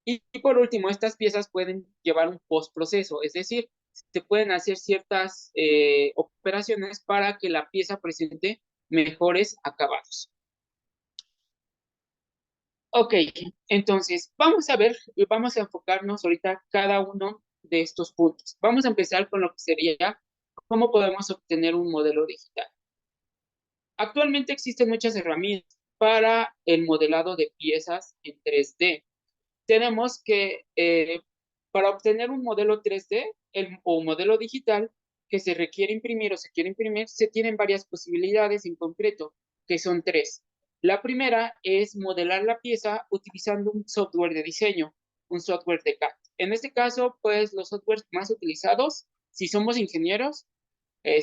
Y por último, estas piezas pueden llevar un postproceso, es decir, se pueden hacer ciertas operaciones para que la pieza presente mejores acabados. Ok, entonces vamos a enfocarnos ahorita cada uno de estos puntos. Vamos a empezar con lo que sería cómo podemos obtener un modelo digital. Actualmente existen muchas herramientas para el modelado de piezas en 3D. Tenemos que para obtener un modelo 3D o modelo digital que se requiere imprimir o se quiere imprimir, se tienen varias posibilidades en concreto, que son tres. La primera es modelar la pieza utilizando un software de diseño, un software de CAD. En este caso, pues los softwares más utilizados, si somos ingenieros,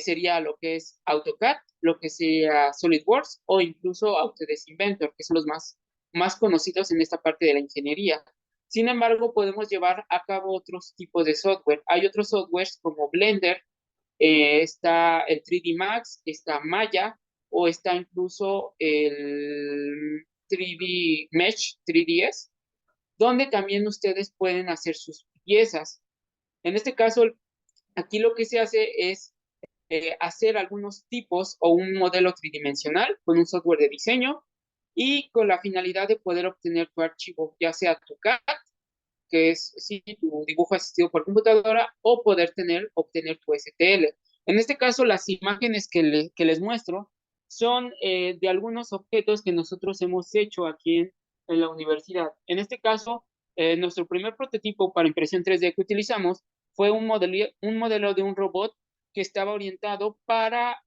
sería lo que es AutoCAD, lo que sea SolidWorks o incluso Autodesk Inventor, que son los más conocidos en esta parte de la ingeniería. Sin embargo, podemos llevar a cabo otros tipos de software. Hay otros softwares como Blender, está el 3D Max, está Maya o está incluso el 3D Mesh 3ds, donde también ustedes pueden hacer sus piezas. En este caso, aquí lo que se hace es hacer algunos tipos o un modelo tridimensional con un software de diseño y con la finalidad de poder obtener tu archivo, ya sea tu CAD, que es sí, tu dibujo asistido por computadora, o poder obtener tu STL. En este caso, las imágenes que les muestro son de algunos objetos que nosotros hemos hecho aquí en la universidad. En este caso, nuestro primer prototipo para impresión 3D que utilizamos fue un modelo de un robot que estaba orientado para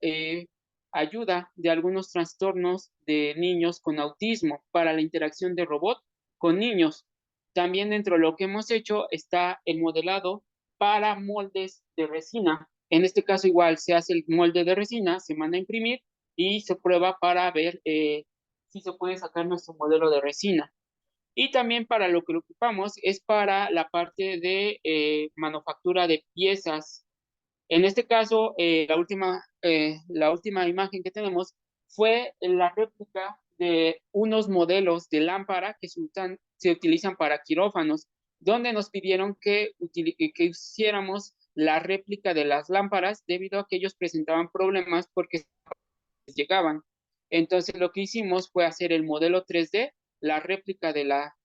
ayuda de algunos trastornos de niños con autismo, para la interacción de robot con niños. También dentro de lo que hemos hecho está el modelado para moldes de resina. En este caso igual se hace el molde de resina, se manda a imprimir y se prueba para ver si se puede sacar nuestro modelo de resina. Y también para lo que lo ocupamos es para la parte de manufactura de piezas. En este caso, la última imagen que tenemos fue la réplica de unos modelos de lámpara que se utilizan para quirófanos, donde nos pidieron que hiciéramos la réplica de las lámparas debido a que ellos presentaban problemas porque llegaban. Entonces lo que hicimos fue hacer el modelo 3D, la réplica de la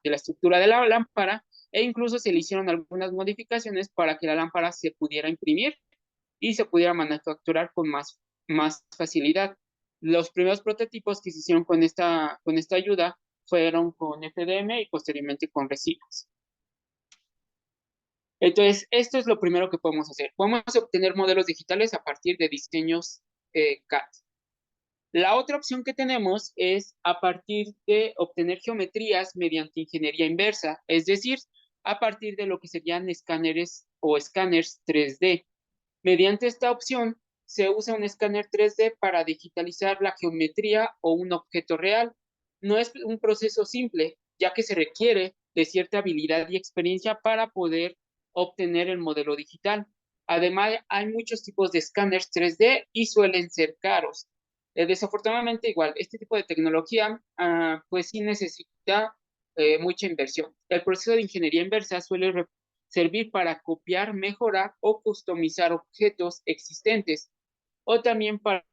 estructura de la lámpara, e incluso se le hicieron algunas modificaciones para que la lámpara se pudiera imprimir y se pudiera manufacturar con más facilidad. Los primeros prototipos que se hicieron con esta ayuda fueron con FDM y posteriormente con resinas. Entonces, esto es lo primero que podemos hacer. Podemos obtener modelos digitales a partir de diseños CAD. La otra opción que tenemos es a partir de obtener geometrías mediante ingeniería inversa, es decir, a partir de lo que serían escáneres o escáneres 3D. Mediante esta opción, se usa un escáner 3D para digitalizar la geometría o un objeto real. No es un proceso simple, ya que se requiere de cierta habilidad y experiencia para poder obtener el modelo digital. Además, hay muchos tipos de escáneres 3D y suelen ser caros. Desafortunadamente, igual, este tipo de tecnología, pues sí necesita mucha inversión. El proceso de ingeniería inversa suele servir para copiar, mejorar o customizar objetos existentes, o también para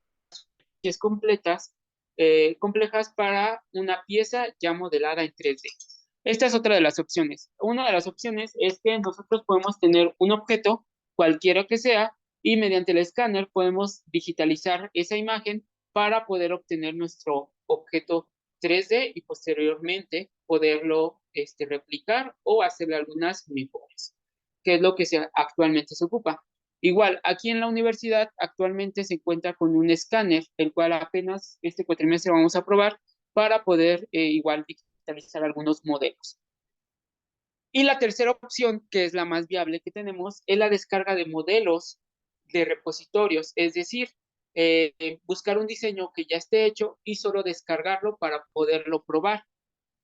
piezas complejas para una pieza ya modelada en 3D. Esta es otra de las opciones. Una de las opciones es que nosotros podemos tener un objeto, cualquiera que sea, y mediante el escáner podemos digitalizar esa imagen para poder obtener nuestro objeto 3D y posteriormente poderlo replicar o hacerle algunas mejoras, que es lo que actualmente se ocupa. Igual, aquí en la universidad actualmente se encuentra con un escáner, el cual apenas este cuatrimestre vamos a probar para poder igual digitalizar algunos modelos. Y la tercera opción, que es la más viable que tenemos, es la descarga de modelos de repositorios, es decir, buscar un diseño que ya esté hecho y solo descargarlo para poderlo probar.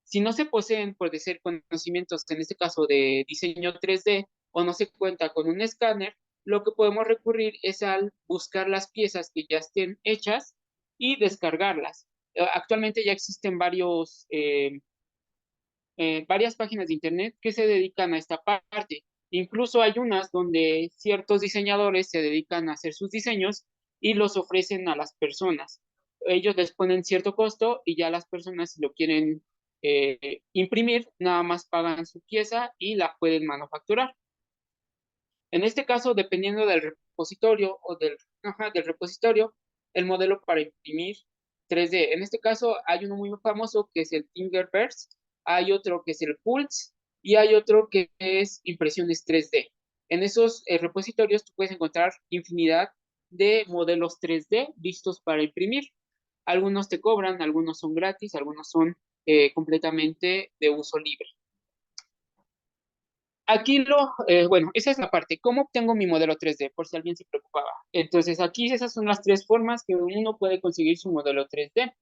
Si no se poseen, por decir, conocimientos, en este caso de diseño 3D, o no se cuenta con un escáner, lo que podemos recurrir es al buscar las piezas que ya estén hechas y descargarlas. Actualmente ya existen varias páginas de internet que se dedican a esta parte. Incluso hay unas donde ciertos diseñadores se dedican a hacer sus diseños y los ofrecen a las personas. Ellos les ponen cierto costo y ya las personas, si lo quieren imprimir, nada más pagan su pieza y la pueden manufacturar. En este caso, dependiendo del repositorio o del repositorio, el modelo para imprimir 3D. En este caso, hay uno muy famoso que es el Thingiverse, hay otro que es el Pulse y hay otro que es impresiones 3D. En esos repositorios tú puedes encontrar infinidad de modelos 3D listos para imprimir. Algunos te cobran, algunos son gratis, algunos son completamente de uso libre. Aquí bueno, esa es la parte. ¿Cómo obtengo mi modelo 3D? Por si alguien se preocupaba. Entonces, aquí esas son las tres formas que uno puede conseguir su modelo 3D.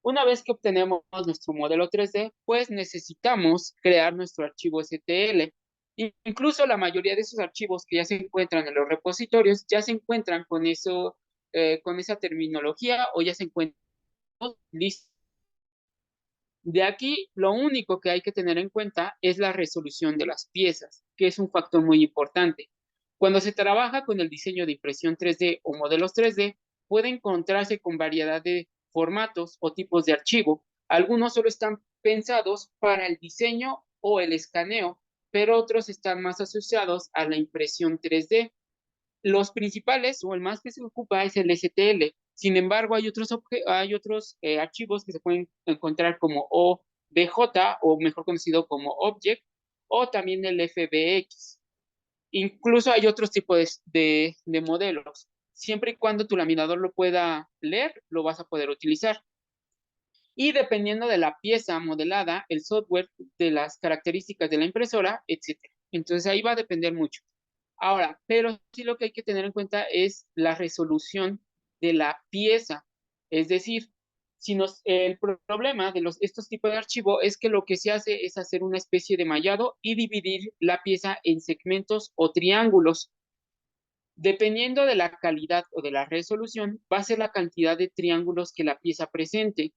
Una vez que obtenemos nuestro modelo 3D, pues necesitamos crear nuestro archivo STL. Incluso la mayoría de esos archivos que ya se encuentran en los repositorios ya se encuentran con esa terminología o ya se encuentran listos. De aquí, lo único que hay que tener en cuenta es la resolución de las piezas, que es un factor muy importante. Cuando se trabaja con el diseño de impresión 3D o modelos 3D, puede encontrarse con variedad de formatos o tipos de archivo. Algunos solo están pensados para el diseño o el escaneo, pero otros están más asociados a la impresión 3D. Los principales o el más que se ocupa es el STL. Sin embargo, hay otros archivos que se pueden encontrar como OBJ o mejor conocido como Object o también el FBX. Incluso hay otros tipos de modelos. Siempre y cuando tu laminador lo pueda leer, lo vas a poder utilizar. Y dependiendo de la pieza modelada, el software, de las características de la impresora, etc. Entonces ahí va a depender mucho. Ahora, pero sí lo que hay que tener en cuenta es la resolución de la pieza. Es decir, el problema de estos tipos de archivo es que lo que se hace es hacer una especie de mallado y dividir la pieza en segmentos o triángulos. Dependiendo de la calidad o de la resolución, va a ser la cantidad de triángulos que la pieza presente.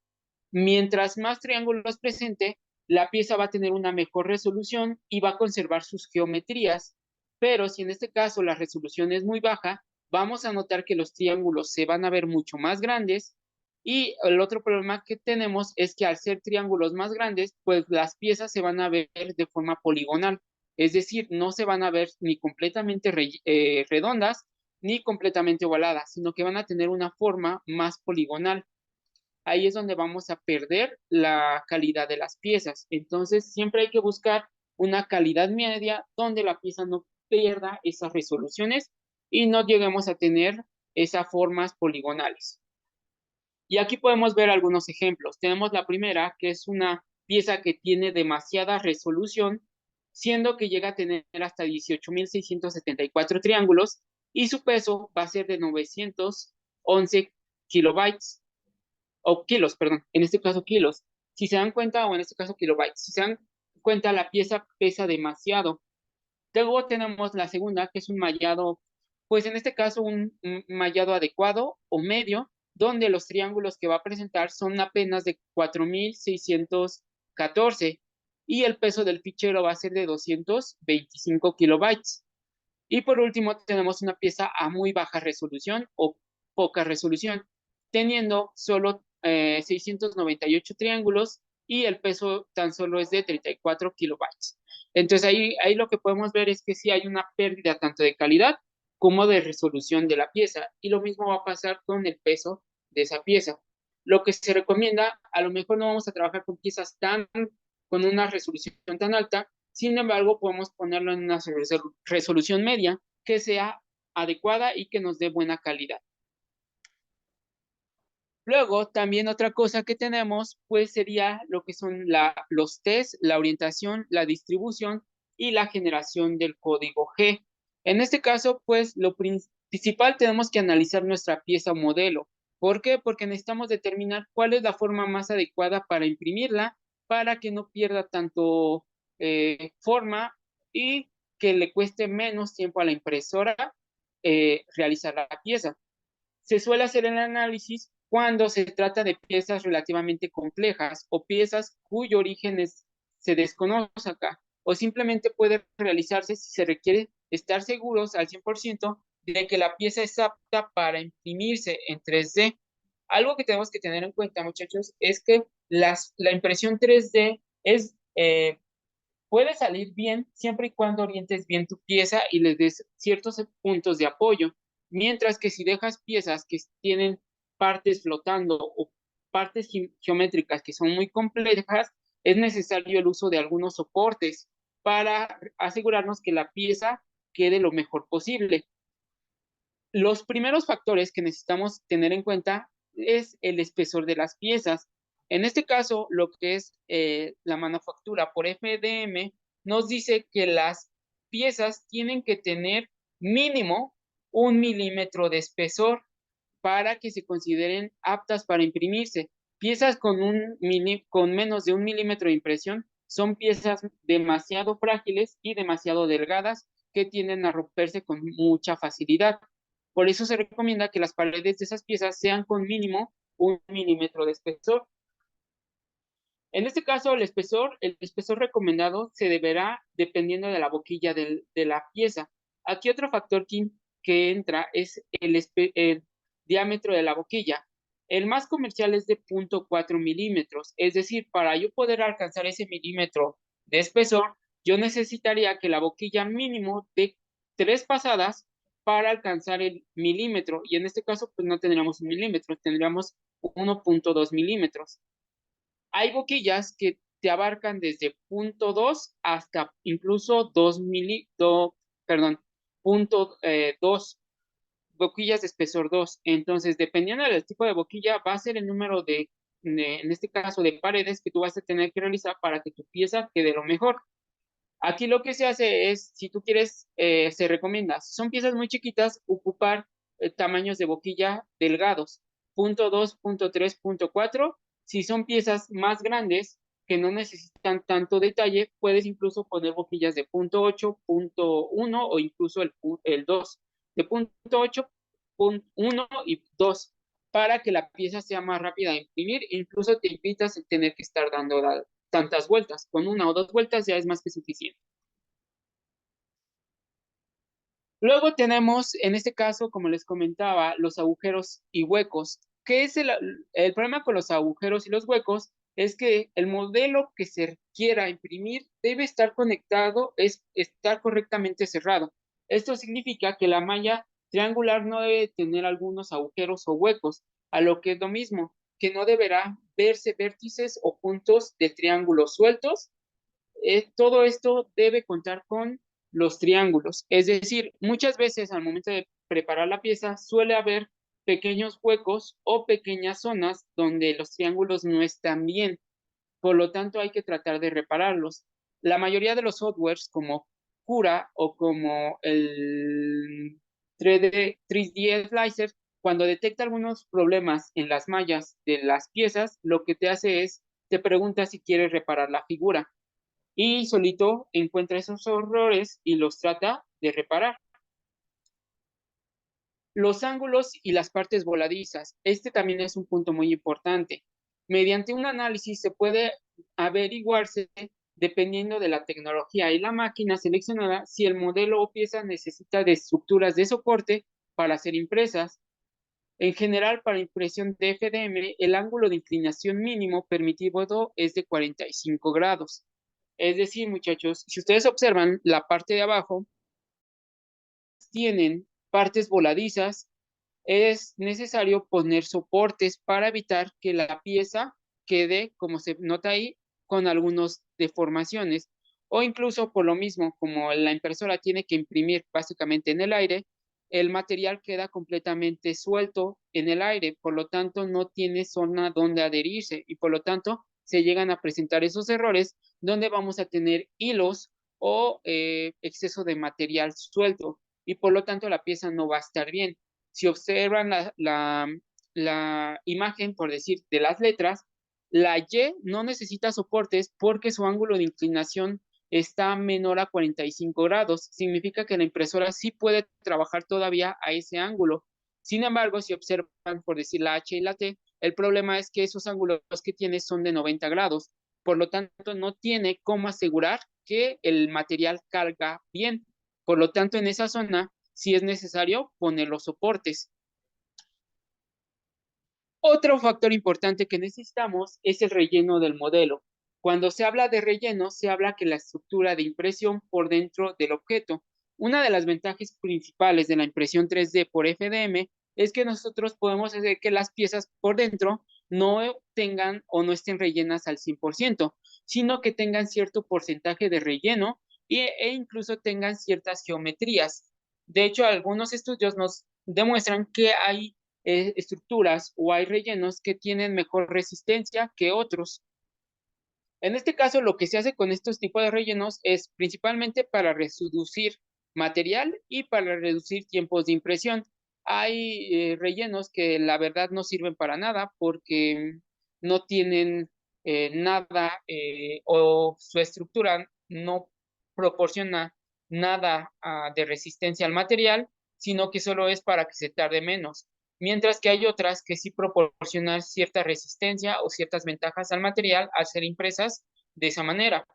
Mientras más triángulos presente, la pieza va a tener una mejor resolución y va a conservar sus geometrías. Pero si en este caso la resolución es muy baja, vamos a notar que los triángulos se van a ver mucho más grandes. Y el otro problema que tenemos es que al ser triángulos más grandes, pues las piezas se van a ver de forma poligonal. Es decir, no se van a ver ni completamente redondas ni completamente ovaladas, sino que van a tener una forma más poligonal. Ahí es donde vamos a perder la calidad de las piezas. Entonces, siempre hay que buscar una calidad media donde la pieza no pierda esas resoluciones y no lleguemos a tener esas formas poligonales. Y aquí podemos ver algunos ejemplos. Tenemos la primera, que es una pieza que tiene demasiada resolución, siendo que llega a tener hasta 18.674 triángulos y su peso va a ser de 911 kilobytes, o kilos, perdón, en este caso kilos. Si se dan cuenta, o en este caso kilobytes, si se dan cuenta, la pieza pesa demasiado. Luego tenemos la segunda, que es un mallado, pues en este caso un mallado adecuado o medio, donde los triángulos que va a presentar son apenas de 4.614 y el peso del fichero va a ser de 225 kilobytes. Y por último tenemos una pieza a muy baja resolución o poca resolución, teniendo solo 698 triángulos y el peso tan solo es de 34 kilobytes. Entonces ahí lo que podemos ver es que sí hay una pérdida tanto de calidad como de resolución de la pieza. Y lo mismo va a pasar con el peso de esa pieza. Lo que se recomienda, a lo mejor no vamos a trabajar con piezas con una resolución tan alta, sin embargo podemos ponerlo en una resolución media que sea adecuada y que nos dé buena calidad. Luego, también otra cosa que tenemos, pues sería lo que son los tests, la orientación, la distribución y la generación del código G. En este caso, pues lo principal tenemos que analizar nuestra pieza o modelo. ¿Por qué? Porque necesitamos determinar cuál es la forma más adecuada para imprimirla, para que no pierda tanto forma y que le cueste menos tiempo a la impresora realizar la pieza. Se suele hacer el análisis cuando se trata de piezas relativamente complejas o piezas cuyo origen se desconoce acá, o simplemente puede realizarse si se requiere estar seguros al 100% de que la pieza es apta para imprimirse en 3D. Algo que tenemos que tener en cuenta, muchachos, es que la impresión 3D puede salir bien siempre y cuando orientes bien tu pieza y le des ciertos puntos de apoyo. Mientras que si dejas piezas que tienen partes flotando o partes geométricas que son muy complejas, es necesario el uso de algunos soportes para asegurarnos que la pieza quede lo mejor posible. Los primeros factores que necesitamos tener en cuenta es el espesor de las piezas. En este caso, lo que es la manufactura por FDM nos dice que las piezas tienen que tener mínimo 1 milímetro de espesor para que se consideren aptas para imprimirse. Piezas con menos de 1 milímetro de impresión son piezas demasiado frágiles y demasiado delgadas que tienden a romperse con mucha facilidad. Por eso se recomienda que las paredes de esas piezas sean con mínimo 1 milímetro de espesor. En este caso, el espesor recomendado se deberá dependiendo de la boquilla de la pieza. Aquí otro factor que entra es el diámetro de la boquilla. El más comercial es de 0.4 milímetros, es decir, para yo poder alcanzar ese milímetro de espesor, yo necesitaría que la boquilla mínimo de 3 pasadas para alcanzar el milímetro, y en este caso pues no tendríamos 1 milímetro, tendríamos 1.2 milímetros. Hay boquillas que te abarcan desde 0.2 hasta incluso 0.2 boquillas de espesor 2. Entonces, dependiendo del tipo de boquilla, va a ser el número en este caso, de paredes que tú vas a tener que realizar para que tu pieza quede lo mejor. Aquí lo que se hace es, si tú quieres, se recomienda, si son piezas muy chiquitas, ocupar tamaños de boquilla delgados, 0.2, 0.3, 0.4. Si son piezas más grandes que no necesitan tanto detalle, puedes incluso poner boquillas de 0.8, 0.1 o incluso el 2, de 0.8, 0.1 y 2, para que la pieza sea más rápida de imprimir. Incluso te evitas el tener que estar dando tantas vueltas. Con 1 o 2 vueltas ya es más que suficiente. Luego tenemos, en este caso, como les comentaba, los agujeros y huecos. ¿Qué es el problema con los agujeros y los huecos? es que el modelo que se quiera imprimir debe estar conectado, estar correctamente cerrado. Esto significa que la malla triangular no debe tener algunos agujeros o huecos, a lo que es lo mismo, que no deberá verse vértices o puntos de triángulos sueltos. Todo esto debe contar con los triángulos. Es decir, muchas veces al momento de preparar la pieza suele haber pequeños huecos o pequeñas zonas donde los triángulos no están bien. Por lo tanto, hay que tratar de repararlos. La mayoría de los softwares como Cura o como el 3D Slicer, cuando detecta algunos problemas en las mallas de las piezas, lo que te hace es, te pregunta si quieres reparar la figura y solito encuentra esos errores y los trata de reparar. Los ángulos y las partes voladizas. Este también es un punto muy importante. Mediante un análisis se puede averiguarse, dependiendo de la tecnología y la máquina seleccionada, si el modelo o pieza necesita de estructuras de soporte para ser impresas. En general, para impresión de FDM, el ángulo de inclinación mínimo permitido es de 45 grados. Es decir, muchachos, si ustedes observan la parte de abajo, tienen partes voladizas, es necesario poner soportes para evitar que la pieza quede, como se nota ahí, con algunas deformaciones. O incluso por lo mismo, como la impresora tiene que imprimir básicamente en el aire, el material queda completamente suelto en el aire, por lo tanto no tiene zona donde adherirse y por lo tanto se llegan a presentar esos errores donde vamos a tener hilos o exceso de material suelto y por lo tanto la pieza no va a estar bien. Si observan la imagen, por decir, de las letras, la Y no necesita soportes porque su ángulo de inclinación está menor a 45 grados. Significa que la impresora sí puede trabajar todavía a ese ángulo. Sin embargo, si observan, por decir, la H y la T, el problema es que esos ángulos que tiene son de 90 grados. Por lo tanto, no tiene cómo asegurar que el material carga bien. Por lo tanto, en esa zona sí es necesario poner los soportes. Otro factor importante que necesitamos es el relleno del modelo. Cuando se habla de relleno, se habla que la estructura de impresión por dentro del objeto. Una de las ventajas principales de la impresión 3D por FDM es que nosotros podemos hacer que las piezas por dentro no tengan o no estén rellenas al 100%, sino que tengan cierto porcentaje de relleno e incluso tengan ciertas geometrías. De hecho, algunos estudios nos demuestran que hay estructuras o hay rellenos que tienen mejor resistencia que otros. En este caso, lo que se hace con estos tipos de rellenos es principalmente para reducir material y para reducir tiempos de impresión. Hay rellenos que la verdad no sirven para nada porque no tienen nada o su estructura no proporciona nada de resistencia al material, sino que solo es para que se tarde menos. Mientras que hay otras que sí proporcionan cierta resistencia o ciertas ventajas al material al ser impresas de esa manera.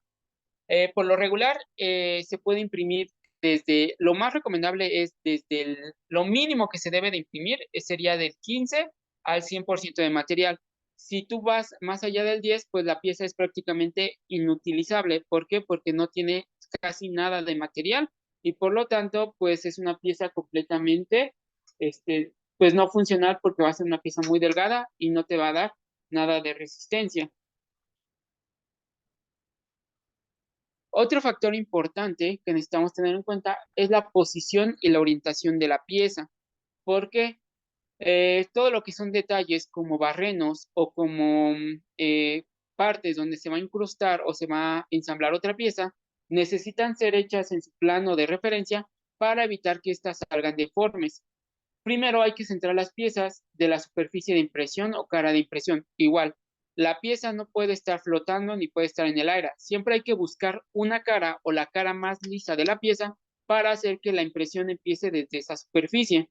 Por lo regular, se puede imprimir desde, lo más recomendable es desde lo mínimo que se debe de imprimir, sería del 15 al 100% de material. Si tú vas más allá del 10, pues la pieza es prácticamente inutilizable. ¿Por qué? Porque no tiene casi nada de material y por lo tanto, pues es una pieza completamente, pues no funcional porque va a ser una pieza muy delgada y no te va a dar nada de resistencia. Otro factor importante que necesitamos tener en cuenta es la posición y la orientación de la pieza, porque todo lo que son detalles como barrenos o como partes donde se va a incrustar o se va a ensamblar otra pieza, necesitan ser hechas en su plano de referencia para evitar que éstas salgan deformes. Primero hay que centrar las piezas de la superficie de impresión o cara de impresión. Igual, la pieza no puede estar flotando ni puede estar en el aire. Siempre hay que buscar una cara o la cara más lisa de la pieza para hacer que la impresión empiece desde esa superficie.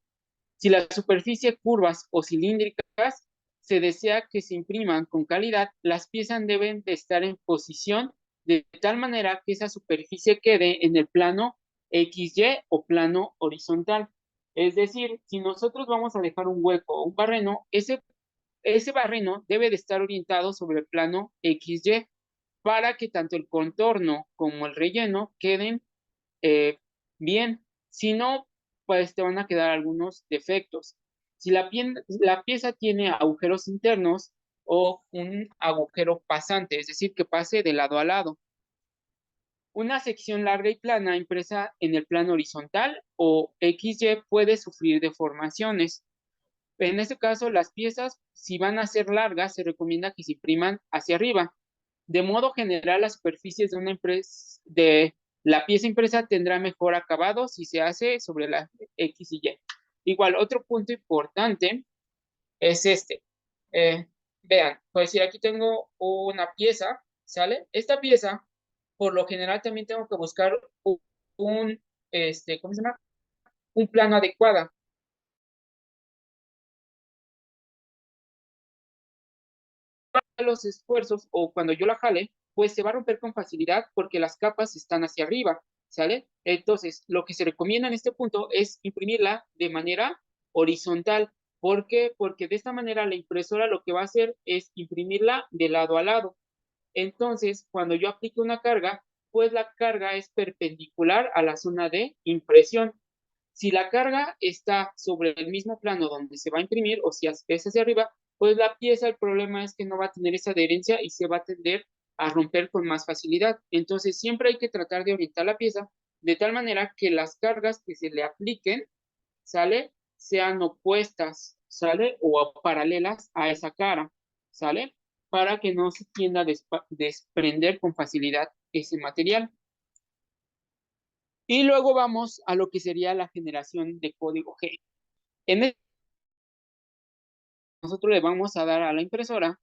Si la superficie curvas o cilíndricas se desea que se impriman con calidad, las piezas deben de estar en posición de tal manera que esa superficie quede en el plano XY o plano horizontal. Es decir, si nosotros vamos a dejar un hueco o un barreno, ese barreno debe de estar orientado sobre el plano XY para que tanto el contorno como el relleno queden bien. Si no, pues te van a quedar algunos defectos. Si la pieza tiene agujeros internos o un agujero pasante, es decir, que pase de lado a lado. Una sección larga y plana impresa en el plano horizontal o XY puede sufrir deformaciones. En este caso, las piezas, si van a ser largas, se recomienda que se impriman hacia arriba. De modo general, las superficies de la pieza impresa tendrá mejor acabado si se hace sobre la X y Y. Igual, otro punto importante es este. Vean, pues si aquí tengo una pieza, ¿sale? Esta pieza, por lo general, también tengo que buscar un ¿cómo se llama? Un plano adecuado. Los esfuerzos o cuando yo la jale, pues se va a romper con facilidad porque las capas están hacia arriba, ¿sale? Entonces, lo que se recomienda en este punto es imprimirla de manera horizontal. ¿Por qué? Porque de esta manera la impresora lo que va a hacer es imprimirla de lado a lado. Entonces, cuando yo aplique una carga, pues la carga es perpendicular a la zona de impresión. Si la carga está sobre el mismo plano donde se va a imprimir o si es hacia arriba, pues la pieza, el problema es que no va a tener esa adherencia y se va a tender a romper con más facilidad. Entonces, siempre hay que tratar de orientar la pieza de tal manera que las cargas que se le apliquen, ¿sale? Sean opuestas, ¿sale? O paralelas a esa cara, ¿sale? Para que no se tienda a desprender con facilidad ese material. Y luego vamos a lo que sería la generación de código G. Nosotros le vamos a dar a la impresora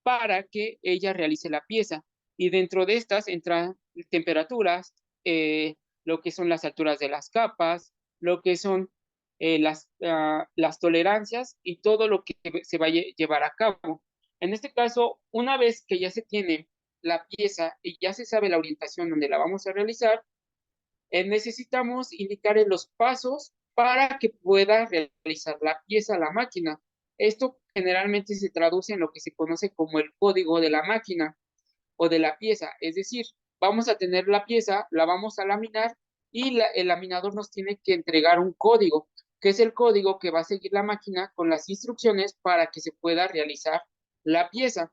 para que ella realice la pieza. Y dentro de estas entran temperaturas, lo que son las alturas de las capas, lo que son las tolerancias y todo lo que se va a llevar a cabo. En este caso, una vez que ya se tiene la pieza y ya se sabe la orientación donde la vamos a realizar, necesitamos indicar los pasos para que pueda realizar la pieza a la máquina. Esto generalmente se traduce en lo que se conoce como el código de la máquina o de la pieza. Es decir, vamos a tener la pieza, la vamos a laminar y el laminador nos tiene que entregar un código, que es el código que va a seguir la máquina con las instrucciones para que se pueda realizar la pieza.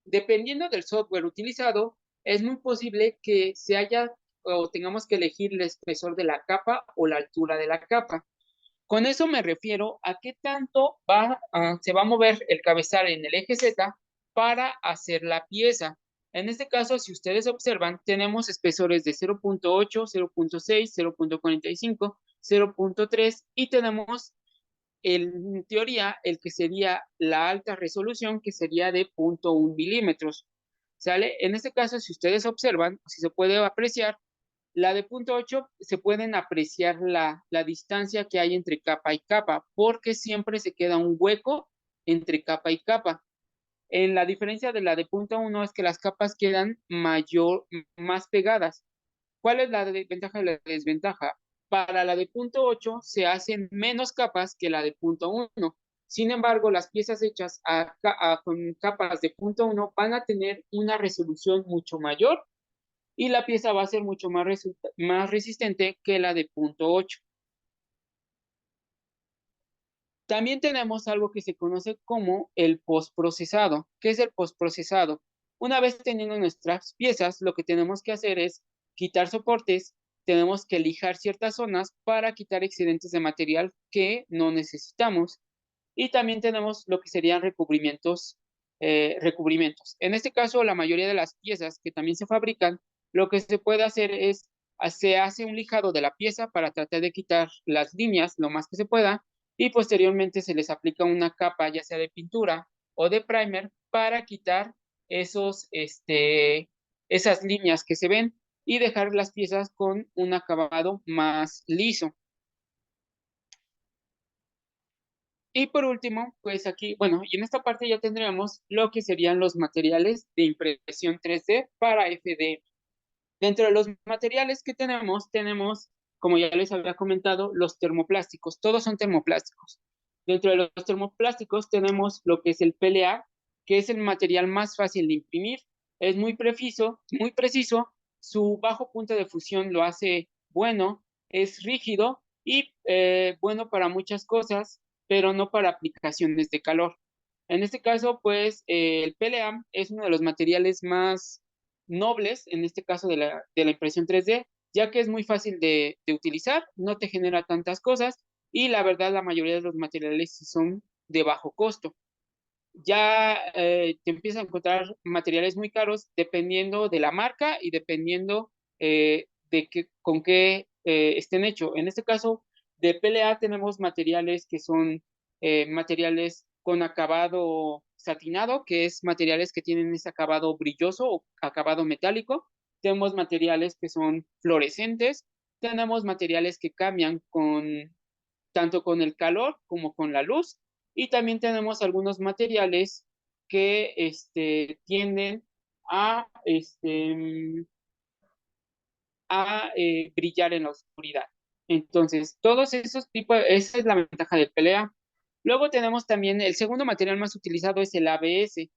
Dependiendo del software utilizado, es muy posible que se haya o tengamos que elegir el espesor de la capa o la altura de la capa. Con eso me refiero a qué tanto se va a mover el cabezal en el eje Z para hacer la pieza. En este caso, si ustedes observan, tenemos espesores de 0.8, 0.6, 0.45, 0.3 y tenemos en teoría, el que sería la alta resolución, que sería de 0.1 milímetros. ¿Sale? En este caso, si ustedes observan, si se puede apreciar, la de 0.8 se pueden apreciar la distancia que hay entre capa y capa, porque siempre se queda un hueco entre capa y capa. En la diferencia de la de 0.1 es que las capas quedan más pegadas. ¿Cuál es la ventaja y la desventaja? Para la de 0.8 se hacen menos capas que la de 0.1. Sin embargo, las piezas hechas con capas de 0.1 van a tener una resolución mucho mayor y la pieza va a ser mucho más resistente que la de 0.8. También tenemos algo que se conoce como el postprocesado. ¿Qué es el postprocesado? Una vez teniendo nuestras piezas, lo que tenemos que hacer es quitar soportes, tenemos que lijar ciertas zonas para quitar excedentes de material que no necesitamos. Y también tenemos lo que serían recubrimientos. En este caso, la mayoría de las piezas que también se fabrican, lo que se puede hacer es, se hace un lijado de la pieza para tratar de quitar las líneas lo más que se pueda y posteriormente se les aplica una capa ya sea de pintura o de primer para quitar esas líneas que se ven y dejar las piezas con un acabado más liso. Y por último, pues aquí, bueno, y en esta parte ya tendríamos lo que serían los materiales de impresión 3D para FDM. Dentro de los materiales que tenemos, como ya les había comentado, los termoplásticos. Todos son termoplásticos. Dentro de los termoplásticos tenemos lo que es el PLA, que es el material más fácil de imprimir. Es muy preciso, su bajo punto de fusión lo hace bueno, es rígido y bueno para muchas cosas, pero no para aplicaciones de calor. En este caso, pues el PLA es uno de los materiales más nobles, en este caso de la impresión 3D, ya que es muy fácil de utilizar, no te genera tantas cosas y la verdad la mayoría de los materiales sí son de bajo costo. Ya te empiezas a encontrar materiales muy caros dependiendo de la marca y dependiendo con qué estén hechos. En este caso, de PLA tenemos materiales que son materiales con acabado satinado, que es materiales que tienen ese acabado brilloso o acabado metálico. Tenemos materiales que son fluorescentes. Tenemos materiales que cambian tanto con el calor como con la luz. Y también tenemos algunos materiales que tienden a brillar en la oscuridad. Entonces, todos esos tipos, esa es la ventaja del PLA. Luego tenemos también el segundo material más utilizado es el ABS.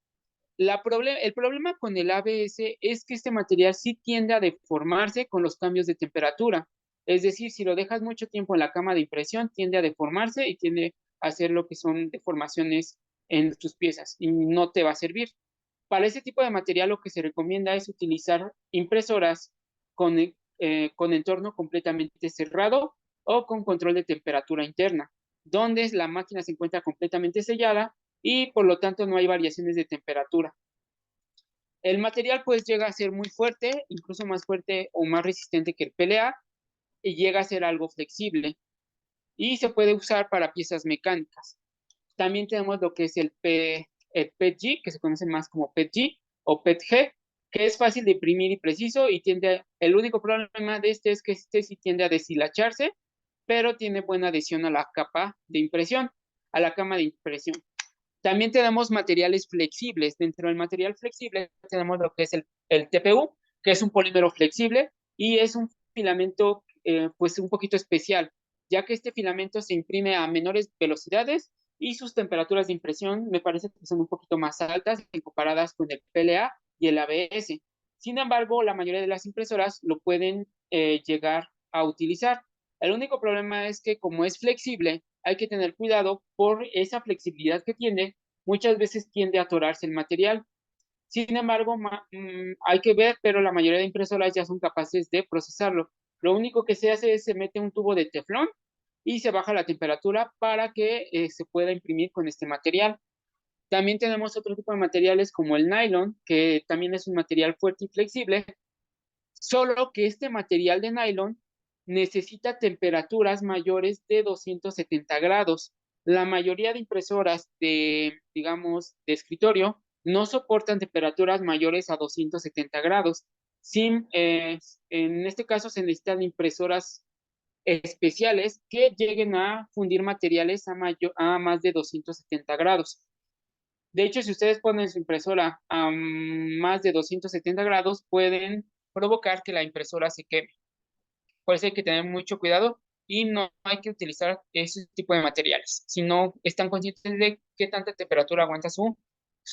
El problema con el ABS es que este material sí tiende a deformarse con los cambios de temperatura. Es decir, si lo dejas mucho tiempo en la cama de impresión, tiende a deformarse y tiende a hacer lo que son deformaciones en tus piezas y no te va a servir. Para ese tipo de material lo que se recomienda es utilizar impresoras con entorno completamente cerrado o con control de temperatura interna, donde la máquina se encuentra completamente sellada y por lo tanto no hay variaciones de temperatura. El material pues llega a ser muy fuerte, incluso más fuerte o más resistente que el PLA y llega a ser algo flexible y se puede usar para piezas mecánicas. También tenemos lo que es el PETG, que se conoce más como PETG o PETG, que es fácil de imprimir y preciso y el único problema de este es que este sí tiende a deshilacharse, pero tiene buena adhesión a la capa de impresión, a la cama de impresión. También tenemos materiales flexibles. Dentro del material flexible tenemos lo que es el TPU, que es un polímero flexible y es un filamento pues un poquito especial, ya que este filamento se imprime a menores velocidades y sus temperaturas de impresión me parece que son un poquito más altas en comparadas con el PLA y el ABS. Sin embargo, la mayoría de las impresoras lo pueden llegar a utilizar. El único problema es que como es flexible, hay que tener cuidado por esa flexibilidad que tiene, muchas veces tiende a atorarse el material. Sin embargo, hay que ver, pero la mayoría de impresoras ya son capaces de procesarlo. Lo único que se hace es se mete un tubo de teflón y se baja la temperatura para que se pueda imprimir con este material. También tenemos otro tipo de materiales como el nylon, que también es un material fuerte y flexible, solo que este material de nylon necesita temperaturas mayores de 270 grados. La mayoría de impresoras digamos, de escritorio no soportan temperaturas mayores a 270 grados. En este caso se necesitan impresoras especiales que lleguen a fundir materiales a más de 270 grados. De hecho, si ustedes ponen su impresora a más de 270 grados, pueden provocar que la impresora se queme. Por eso hay que tener mucho cuidado y no hay que utilizar ese tipo de materiales, si no están conscientes de qué tanta temperatura aguanta su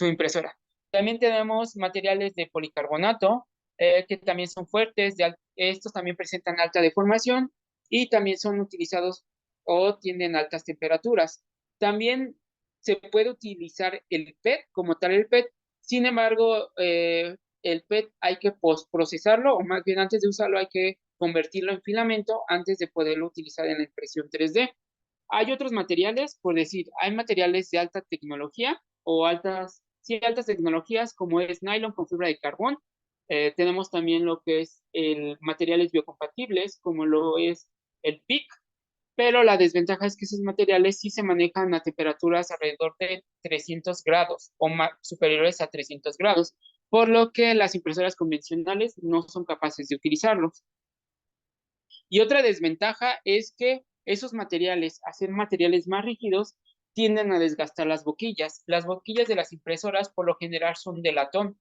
impresora. También tenemos materiales de policarbonato, que también son fuertes, estos también presentan alta deformación y también son utilizados o tienen altas temperaturas. También se puede utilizar el PET, como tal el PET, sin embargo, el PET hay que postprocesarlo, o más bien antes de usarlo hay que convertirlo en filamento antes de poderlo utilizar en la impresión 3D. Hay otros materiales, por decir, hay materiales de alta tecnología o altas tecnologías como es nylon con fibra de carbón. Tenemos también lo que es materiales biocompatibles como lo es el PIC, pero la desventaja es que esos materiales sí se manejan a temperaturas alrededor de 300 grados o más, superiores a 300 grados, por lo que las impresoras convencionales no son capaces de utilizarlos. Y otra desventaja es que esos materiales, al ser materiales más rígidos, tienden a desgastar las boquillas. Las boquillas de las impresoras por lo general son de latón.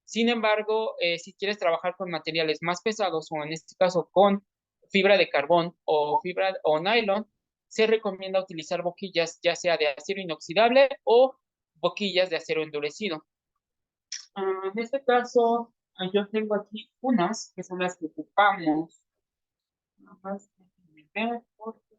Sin embargo, si quieres trabajar con materiales más pesados o en este caso con fibra de carbón o nylon, se recomienda utilizar boquillas ya sea de acero inoxidable o boquillas de acero endurecido. En este caso, yo tengo aquí unas que son las que ocupamos. Nada más déjenme ver porque